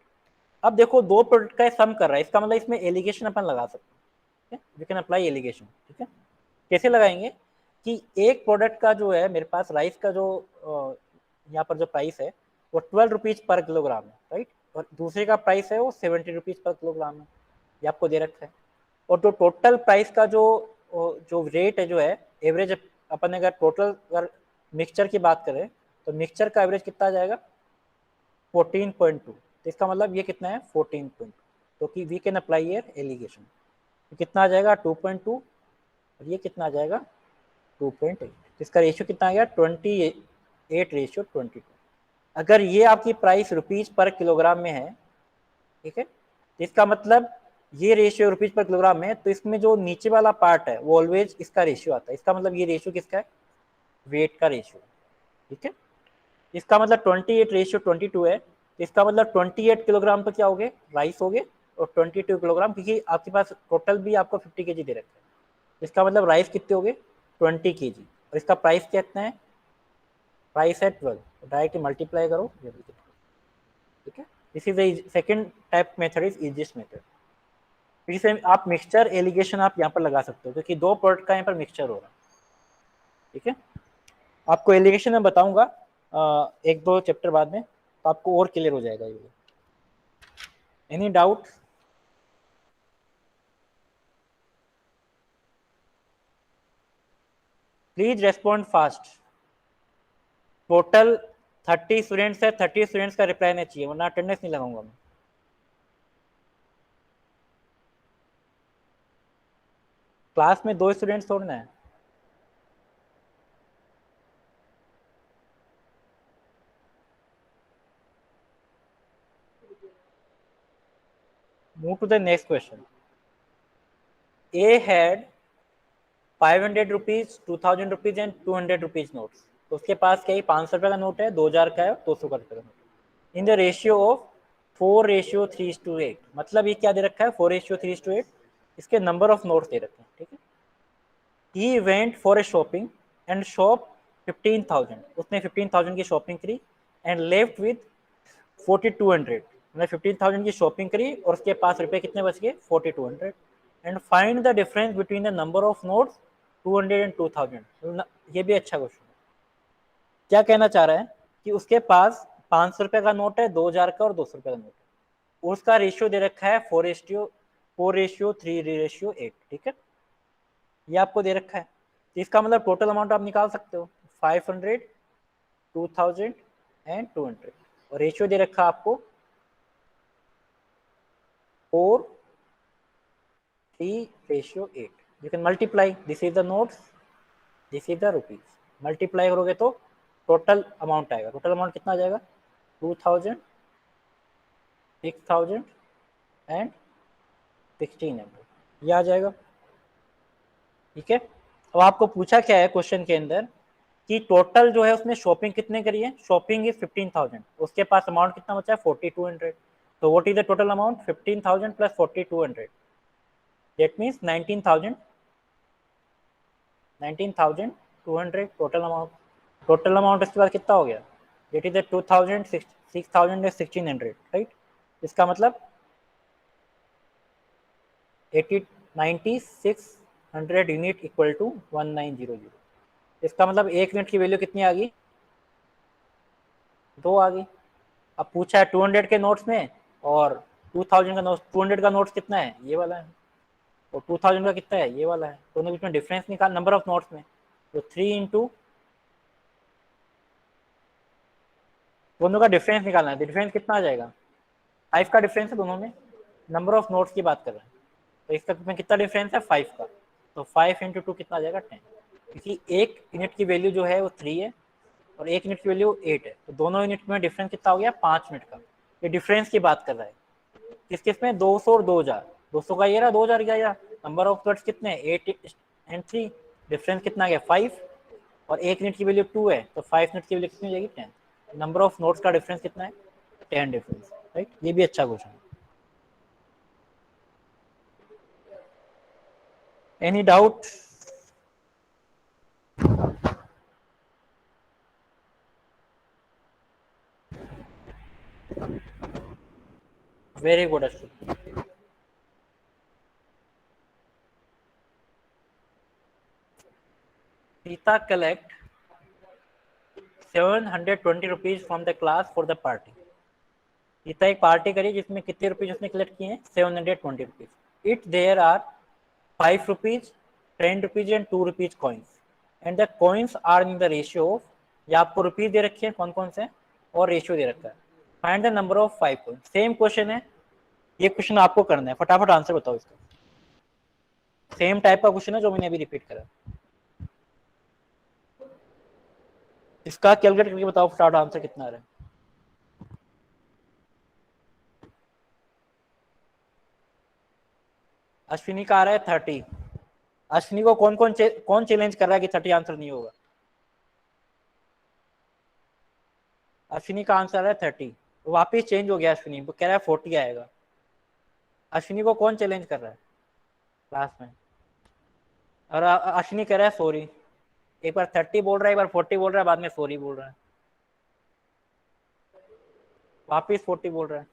अब देखो दो प्रोडक्ट का सम कर रहा है, इसका मतलब इसमें एलिगेशन अपन लगा सकते हैं, वी कैन अप्लाई एलिगेशन, ठीक है। कैसे लगाएंगे कि एक प्रोडक्ट का जो है मेरे पास राइस का जो यहाँ पर जो प्राइस है वो 12 रुपीज पर किलोग्राम है, राइट, और दूसरे का प्राइस है वो 70 रुपीज पर किलोग्राम है, ये आपको दे रखा है। और जो टोटल प्राइस का जो रेट है जो है एवरेज, अपन अगर टोटल अगर मिक्सचर की बात करें तो मिक्सचर का एवरेज कितना आ जाएगा 14.2, तो इसका मतलब ये कितना है 14.2, तो कि we can apply here alligation, तो कितना आ जाएगा 2.2 और ये कितना आ जाएगा 2.8, तो इसका रेशियो कितना आ गया 28:22। अगर ये आपकी प्राइस रुपीज पर किलोग्राम में है, ठीक है, तो इसका मतलब ये रेशियो रुपीज पर किलोग्राम में है, तो इसमें जो नीचे वाला पार्ट है वो ऑलवेज इसका रेशियो आता है, इसका मतलब ये रेशियो किसका है वेट का रेशियो, ठीक है। इसका मतलब 28:22 है, तो इसका मतलब 28 किलोग्राम तो क्या हो गए राइस हो गए और 22 किलोग्राम, क्योंकि आपके पास टोटल भी आपको 50 केजी दे रखा है, इसका मतलब राइस कितने हो गए 20 केजी, और इसका प्राइस कितना है प्राइस है 12, डायरेक्ट मल्टीप्लाई करो, ठीक है। This is the second type method is easiest method. इसे आप मिक्सचर एलिगेशन आप यहाँ पर लगा सकते हो क्योंकि दो प्रोडक्ट का यहाँ पर मिक्सचर हो रहा है, ठीक है। आपको एलिगेशन में बताऊंगा एक दो चैप्टर बाद में, तो आपको और क्लियर हो जाएगा ये। Any doubt? Please respond fast. Total 30 students है, 30 स्टूडेंट्स का रिप्लाई नहीं चाहिए वरना अटेंडेंस नहीं लगाऊंगा मैं। क्लास में 2 स्टूडेंट्स छोड़ना है। Move to the next question. A had 500 rupees, 2000 rupees and 200 rupees notes, तो उसके पास क्या 500 रुपये का नोट है, 2000 का है, 200 का रुपये का note, in the ratio of 4:3:8, मतलब ये क्या दे रखा है 4:3:8, इसके नंबर ऑफ नोट्स दे रखे हैं, ठीक है। He went for a shopping and shop 15,000, उसने 15,000 की शॉपिंग करी एंड लेफ्ट विद 4,200, मतलब 15,000 की शॉपिंग करी और उसके पास रुपए कितने बच गए 4,200, and find the difference between the number of notes 200 and 2,000। ये भी अच्छा क्वेश्चन है। क्या कहना चाह रहा है कि उसके पास 500 रुपए का नोट है, 2,000 का और 200 रुपए का नोट है, उसका रेशियो दे रखा है 4:3:8, ठीक है, ये आपको दे रखा है। तो इसका मतलब टोटल अमाउंट आप निकाल सकते हो 500, 2,000 एंड 200, और रेशियो दे रखा आपको 4:3:8। You can multiply, this is the notes, this is the rupees, multiply करोगे तो टोटल अमाउंट आएगा। टोटल अमाउंट कितना आ जाएगा 2,000, 6,000 एंड 1,600, ये आ जाएगा, ठीक है। अब आपको पूछा क्या है क्वेश्चन के अंदर कि टोटल जो है उसने शॉपिंग कितने करी है, शॉपिंग इज 15,000, उसके पास अमाउंट कितना बचा है 4,200, तो what is the total amount 15,000 plus 4,200, that means 19,200 total amount. Total amount इसके बाद कितना हो गया, that is the 2,000, 6,000 and 1,600, right. इसका मतलब 9600 यूनिट इक्वल टू 1900। इसका मतलब 1 यूनिट की वैल्यू कितनी आ गई 2 आ गई। अब पूछा है 200 के नोट्स में और 2000 का नोट, 200 का नोट्स कितना है ये वाला है और 2000 का कितना है ये वाला है, दोनों बीच में डिफरेंस निकाल नंबर ऑफ नोट्स में, तो 3 इंटू दोनों का डिफरेंस निकालना है, डिफरेंस कितना आ जाएगा 5 का डिफरेंस है दोनों में, नंबर ऑफ नोट्स की बात कर रहे हैं, तो इसका में कितना डिफरेंस है 5 का, तो 5 इंटू 2 कितना आ जाएगा 10, क्योंकि एक यूनिट की वैल्यू जो है वो 3 है और एक यूनिट की वैल्यू 8 है, तो दोनों यूनिट में डिफरेंस कितना हो गया 5 मिनट का। ये डिफरेंस की बात कर रहा है किस किस में 200 और 2,000, 200 का ये रहा 2,000 का ये, नंबर ऑफ वर्ड्स कितने 8 एंड 3, डिफरेंस कितना आ गया 5, और एक यूनिट की वैल्यू 2 है तो 5 यूनिट की वैल्यू कितनी हो जाएगी 10, नंबर ऑफ नोट्स का डिफरेंस कितना है 10 डिफरेंस, राइट। ये भी अच्छा क्वेश्चन है। Any doubt? Very good Ashwini. Sita collect 720 rupees from the class for the party. Sita एक पार्टी करी जिसमें कितने रुपीज उसने कलेक्ट किए हैं? 720 rupees. It there are 5 rupees, 10 rupees and 2 rupees coins and the coins are in the ratio of, या आपको rupees दे रखे हैं कौन कौन से और रेशियो दे रखा है। Find the number of 5 coins. Same question है, ये क्वेश्चन आपको करना है, फटाफट आंसर बताओ इसका। सेम टाइप का क्वेश्चन है जो मैंने अभी रिपीट करा। इसका कैलकुलेट करके बताओ फटाफट आंसर कितना आ रहा है। अश्विनी का आ रहा है 30। अश्विनी को कौन चैलेंज कर रहा है कि 30 आंसर नहीं होगा? अश्विनी का आंसर है 30, वापिस चेंज हो गया। अश्विनी वो कह रहा है 40 आएगा। अश्विनी को कौन चैलेंज कर रहा है क्लास में? और अश्विनी कह रहा है सॉरी। एक बार 30 बोल रहा है, एक बार 40 बोल रहा है, बाद में सॉरी बोल रहा है, वापिस 40 बोल रहा है।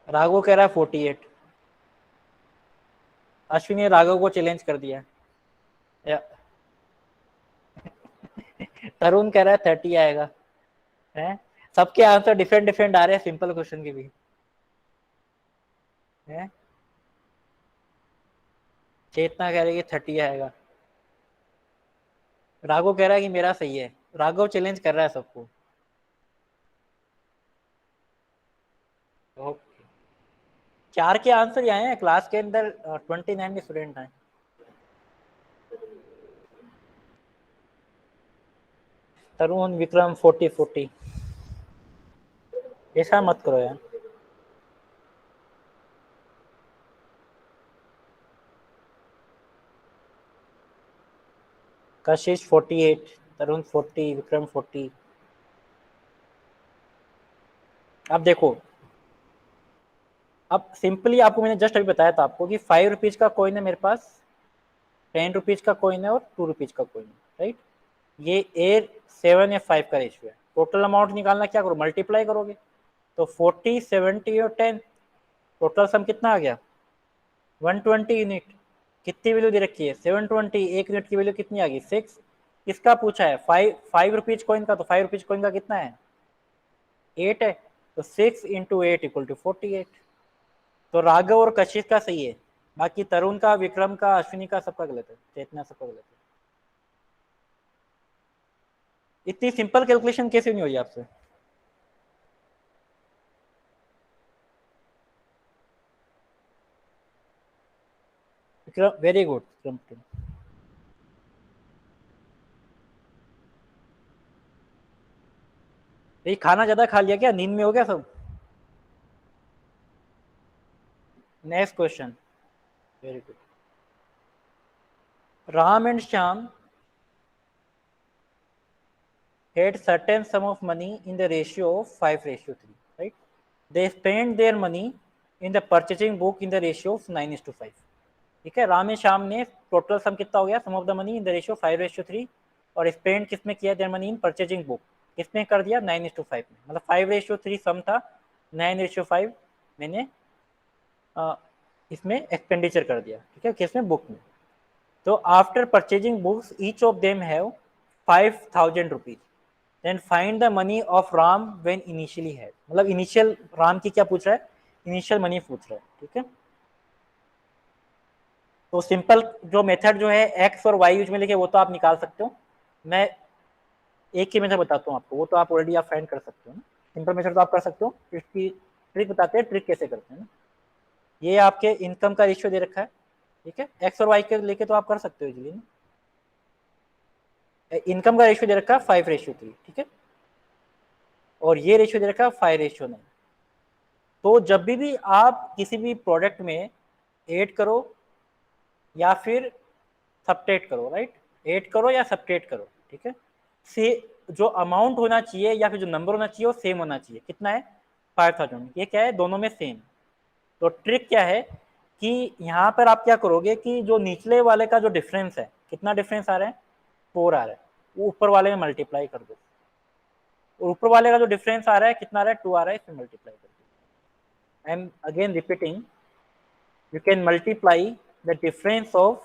राघव कह रहा है 48। अश्विनी ने राघव को चैलेंज कर दिया। तरुण कह रहा है 30 आएगा। है सबके आंसर डिफरेंट डिफरेंट आ रहे हैं सिंपल क्वेश्चन के भी है। चेतना कह रही है 30 आएगा। राघव कह रहा है कि मेरा सही है। राघव चैलेंज कर रहा है सबको। ओके, 4 के आंसर आए हैं क्लास के अंदर। 29 स्टूडेंट हैं। तरुण विक्रम 40 ऐसा मत करो यार। कशिश 48, तरुण 40, विक्रम 40। अब देखो, अब सिंपली आपको मैंने जस्ट अभी बताया था आपको कि 5 रुपीज का कॉइन है मेरे पास, 10 रुपीज का कॉइन है और 2 रुपीज का कॉइन है, राइट। ये 8, 7 या 5 का रेशियो है। टोटल अमाउंट निकालना क्या करो, मल्टीप्लाई करोगे तो 40, 70 और 10, टोटल सम कितना आ गया 120 यूनिट। कितनी वैल्यू दे रखी है 720, एक यूनिट की वैल्यू कितनी आ गई 6। किसका पूछा है 5 रुपीज कॉइन का, तो 5 रुपीज कॉइन का कितना है 8 है, तो 6 इंटू 8 इक्वल टू 48। तो राघव और कशिश का सही है, बाकी तरुण का, विक्रम का, अश्विनी का सबका गलत है, चेतना सबका गलत है। इतनी सिंपल कैलकुलेशन कैसे नहीं हुई आपसे? Vikram very good. ये खाना ज्यादा खा लिया क्या, नींद में हो गया सब? Next question, very good. Ram and Shyam had certain sum of money in the ratio of 5:3, right? They spent their money in the purchasing book in the ratio of 9:5। ठीक है, राम एंड श्याम ने टोटल सम कितना हो गया, sum of the money in the ratio 5:3, और spend किसमें किया their money in purchasing book, किसमें कर दिया 9:5 में। मतलब 5:3 सम था, 9:5 मैंने इसमें एक्सपेंडिचर कर दिया, ठीक है, किसमें बुक में। तो after purchasing books each of them have 5,000 rupees, then find the money of Ram when initially had. मतलब इनिशियल राम की क्या पूछ रहा है, इनिशियल मनी पूछ रहा है, ठीक है। तो सिंपल जो मेथड जो है एक्स और वाई यूज में लेके वो तो आप निकाल सकते हो। मैं एक ही मेथड बताता हूँ आपको, वो तो आप ऑलरेडी आप फाइंड कर सकते हो ना। सिंपल मेथड तो आप कर सकते हो, इसकी ट्रिक बताते हैं, ट्रिक कैसे करते हैं ना। ये आपके इनकम का रेशियो दे रखा है, ठीक है, एक्स और वाई के लेके तो आप कर सकते हो इजीली ना। इनकम का रेशियो दे रखा है 5:3, ठीक है, और ये रेशियो दे रखा है 5:9। तो जब भी आप किसी भी प्रोडक्ट में ऐड करो या फिर सब्ट्रैक्ट करो, राइट, ऐड करो या सब्ट्रैक्ट करो, ठीक है, से जो अमाउंट होना चाहिए या फिर जो नंबर होना चाहिए वो सेम होना चाहिए। कितना है 5,000, ये क्या है दोनों में सेम। तो ट्रिक क्या है कि यहाँ पर आप क्या करोगे कि जो निचले वाले का जो डिफरेंस है, कितना डिफरेंस आ रहा है 4 आ रहा है, वो ऊपर वाले में मल्टीप्लाई कर दो। और ऊपर वाले का जो डिफरेंस आ रहा है कितना आ रहा है, 2 आ रहा है, इसमें मल्टीप्लाई कर दो। I am again repeating, you can multiply the difference of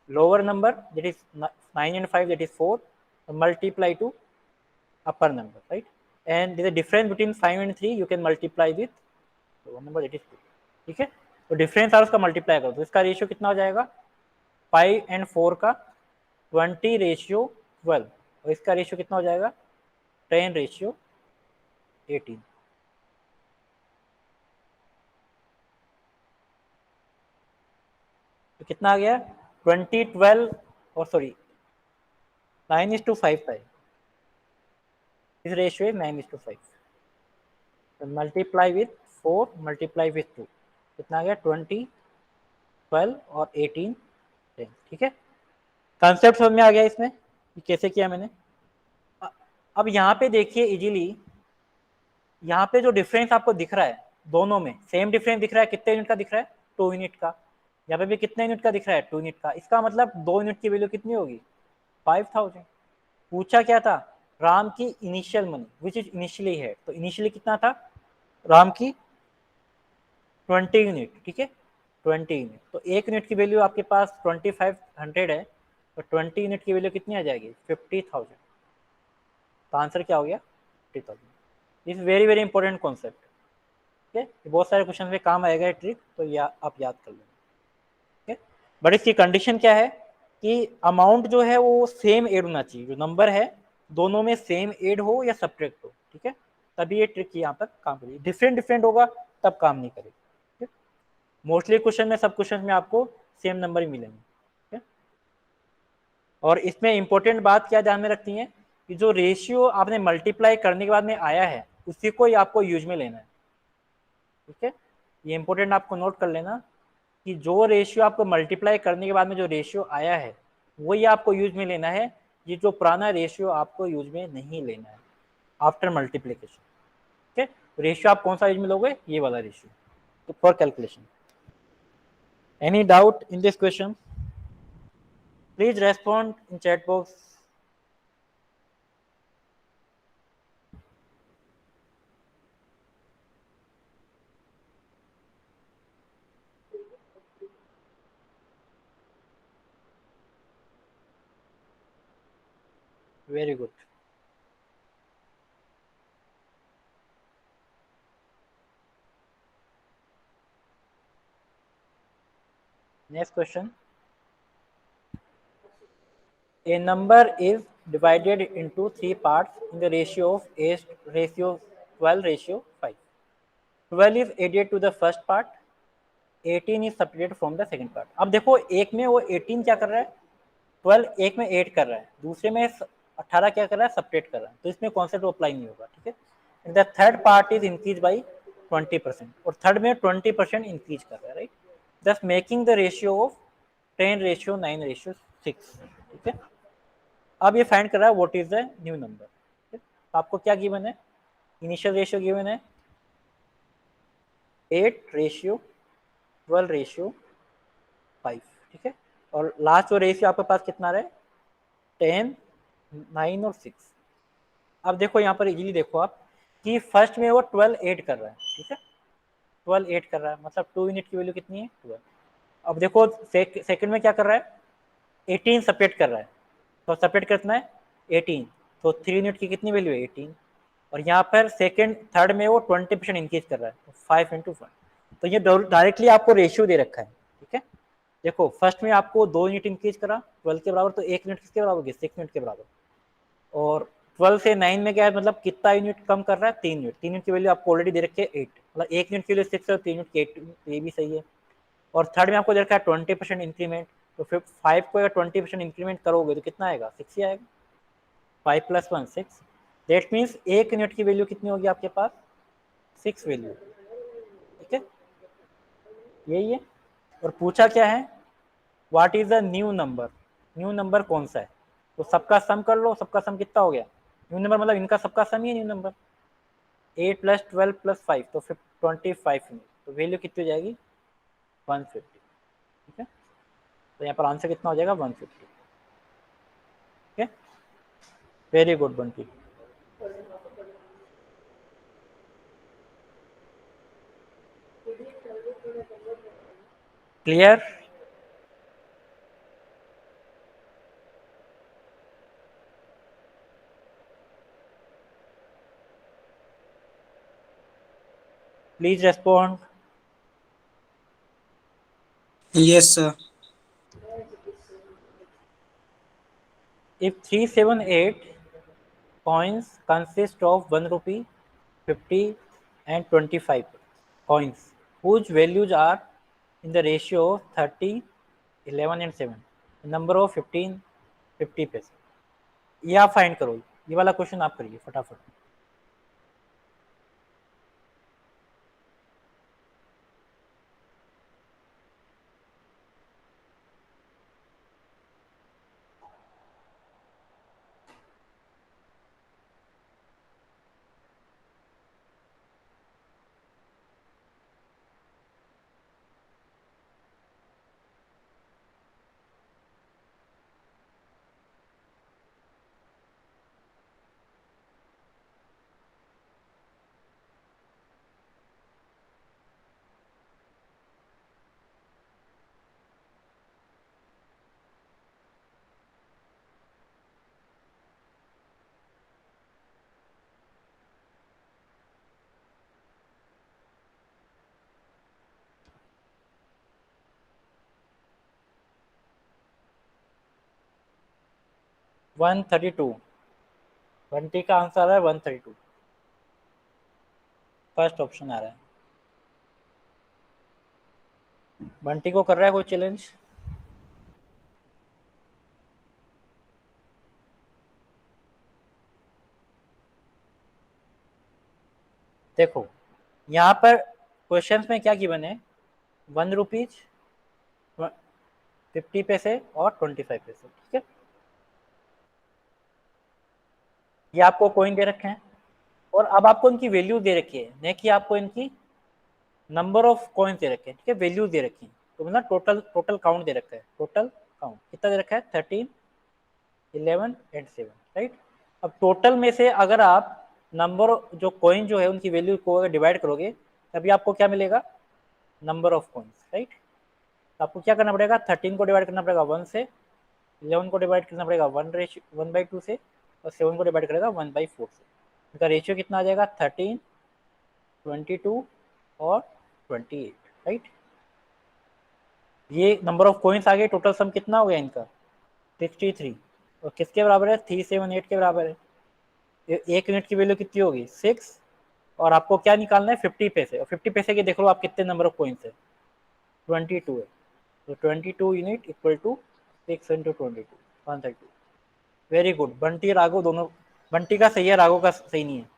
lower number, that is 9 and 5, that is 4, multiply to upper number, right? And the difference between 5 and 3 you can multiply with lower number, that is 2. ठीक है, तो difference और उसका multiply करो तो इसका ratio कितना हो जाएगा, 5 and 4 का 20:12, और इसका रेशियो कितना हो जाएगा, 10:18। तो कितना आ गया, 20:12, और सॉरी 9:5 था, इस रेशियो 9:5, तो मल्टीप्लाई विथ 4 मल्टीप्लाई विथ 2 कितना आ गया, 20, 12 और 18, 10। ठीक है, कॉन्सेप्ट समझ में आ गया इसमें कि कैसे किया मैंने। अब यहाँ पे देखिए इजीली, यहाँ पे जो डिफरेंस आपको दिख रहा है दोनों में सेम डिफरेंस दिख रहा है, कितने यूनिट का दिख रहा है, 2 यूनिट का। यहाँ पे भी कितने यूनिट का दिख रहा है, 2 यूनिट का। इसका मतलब 2 यूनिट की वैल्यू कितनी होगी, 5000। पूछा क्या था, राम की initial money which is initially है, तो इनिशियली कितना था राम की, 20 यूनिट। ठीक है, 20 यूनिट, तो 1 यूनिट की वैल्यू आपके पास 2500 है, तो 20 यूनिट की वैल्यू कितनी आ जाएगी, 50,000। तो आंसर क्या हो गया, 50,000। Is very very important concept. ठीक है, बहुत सारे क्वेश्चन में काम आएगा ये ट्रिक, तो आप याद कर लेंगे। ठीक है, बट इसकी कंडीशन क्या है कि अमाउंट जो है वो सेम ऐड होना चाहिए, जो नंबर है दोनों में सेम ऐड हो या सब्ट्रैक्ट हो। ठीक है, तभी ये ट्रिक यहाँ पर काम करेगी, डिफरेंट डिफरेंट होगा तब काम नहीं करेगी। ठीक है, मोस्टली क्वेश्चन में, सब क्वेश्चन में आपको सेम नंबर ही मिलेंगे। ठीक है, और इसमें इंपॉर्टेंट बात क्या ध्यान में रखती है कि जो रेशियो आपने मल्टीप्लाई करने के बाद में आया है उसी को ही आपको यूज में लेना है। ठीक है, ये इंपॉर्टेंट आपको नोट कर लेना कि जो रेशियो आपको मल्टीप्लाई करने के बाद में जो रेशियो आया है वही आपको यूज में लेना है, ये जो पुराना रेशियो आपको यूज में नहीं लेना है आफ्टर मल्टीप्लीकेशन। ठीक है, रेशियो आप कौन सा यूज में लोगे, ये वाला रेशियो, तो for calculation. Any doubt in this question, please respond in chat box. Very good. Next question, a number is divided into 3 parts in the ratio of 12:5. 12 is added to the first part, 18 is separated from the second part। अब देखो एक में वो 18 क्या कर रहा है, 12 एक में 8 कर रहा है, दूसरे में 18 क्या कर रहा है, सेपरेट कर रहा है, तो इसमें कॉन्सेप्ट अप्लाई नहीं होगा। ठीक है, the third part is increase by 20%, और थर्ड में 20% इंक्रीज कर रहा है, राइट, दस मेकिंग द रेशियो ऑफ 10:9:6। ठीक है, अब ये फाइंड कर रहा है what is the new number. तो आपको क्या गिवन है, इनिशियल रेशियो गिवन है 8:12:5। ठीक है, और लास्ट जो रेशियो आपके पास कितना रहा है, 10, 9 और 6। अब देखो यहाँ पर इजीली देखो आप कि फर्स्ट में वो 12 8 कर रहा है। ठीक है, 12 8 कर रहा है, मतलब 2 यूनिट की वैल्यू कितनी है, 12। अब देखो सेकंड में क्या कर रहा है, 18 सेपरेट कर रहा है, तो सेपरेट कितना है 18, तो 3 यूनिट की कितनी वैल्यू है 18। और यहाँ पर सेकंड थर्ड में वो 20% इंक्रीज कर रहा है, तो 5 × 1, तो ये डायरेक्टली आपको रेशियो दे रखा है। ठीक है, देखो फर्स्ट में आपको 2 यूनिट इंक्रीज करा 12 के बराबर, तो 1 यूनिट किसके बराबर, 6 यूनिट के बराबर। और 12 से 9 में क्या है, मतलब कितना यूनिट कम कर रहा है, 3 यूनिट। 3 यूनिट की वैल्यू आपको ऑलरेडी दे रखी है 8, मतलब 1 यूनिट की वैल्यू 6 है, 3 यूनिट की 8, ये भी सही है। और थर्ड में आपको दे रखा है 20% इंक्रीमेंट, तो फिर 5 को अगर 20% इंक्रीमेंट करोगे तो कितना आएगा, 6 ही आएगा। 5 + 1 6, दैट मीन्स 1 यूनिट की वैल्यू कितनी होगी आपके पास, 6 वैल्यू। ठीक है, यही है। और पूछा क्या है, what is the new number, new number कौन सा है, तो सबका सम कर लो, सबका सम कितना हो गया, न्यू नंबर मतलब इनका सबका सम ही है न्यू नंबर, 8 + 12 + 5, तो फिर 25 यूनिट, तो वैल्यू कितनी हो जाएगी, 150। ठीक है, तो यहाँ पर आंसर कितना हो जाएगा, 150। ठीक है, very good Bunty. Clear? Please respond. Yes, sir. If 378 coins consist of 1 rupee, 50 and 25 coins whose values are in the ratio of 30, 11 and 7, the number of 15, 50 पैसे, ये आप फाइंड करो। ये वाला क्वेश्चन आप करिए फटाफट। वन 32, बंटी का आंसर है 132, फर्स्ट ऑप्शन आ रहा है। बंटी को कर रहा है कोई चैलेंज? देखो यहाँ पर क्वेश्चन में क्या गिवन है, 1 रुपीज, 50 पैसे और 25 पैसे, ठीक है। ये आपको कॉइन दे रखे हैं और अब आपको इनकी वैल्यू दे रखी है, नहीं कि आपको इनकी नंबर ऑफ कॉइन दे रखे हैं, ठीक है, वैल्यू दे रखी है। तो मतलब टोटल काउंट दे रखा है, टोटल काउंट कितना दे रखा है, 13, 11 एंड 7, राइट। अब टोटल में से अगर आप नंबर जो कॉइन जो है उनकी वैल्यू को अगर डिवाइड करोगे तभी आपको क्या मिलेगा, नंबर ऑफ कॉइन्स, राइट। तो आपको क्या करना पड़ेगा, 13 को डिवाइड करना पड़ेगा 1 से, 11 को डिवाइड करना पड़ेगा 1/2 से, और 7 को डिवाइड करेगा 1/4 से। इनका रेशियो कितना आ जाएगा, 13, 22 और 28, राइट। ये नंबर ऑफ कॉइन्स आ गए, टोटल सम कितना हो गया इनका, 63, और किसके बराबर है, 378 के बराबर है। एक यूनिट की वैल्यू कितनी होगी, 6, और आपको क्या निकालना है, 50 पैसे, और 50 पैसे के देख लो आप कितने नंबर ऑफ कॉइन्स है, 22 है, तो 22 unit equal to 6 into 22, 132। Very good, Bunty Raghav दोनों, बंटी का सही है, राघव का सही नहीं है।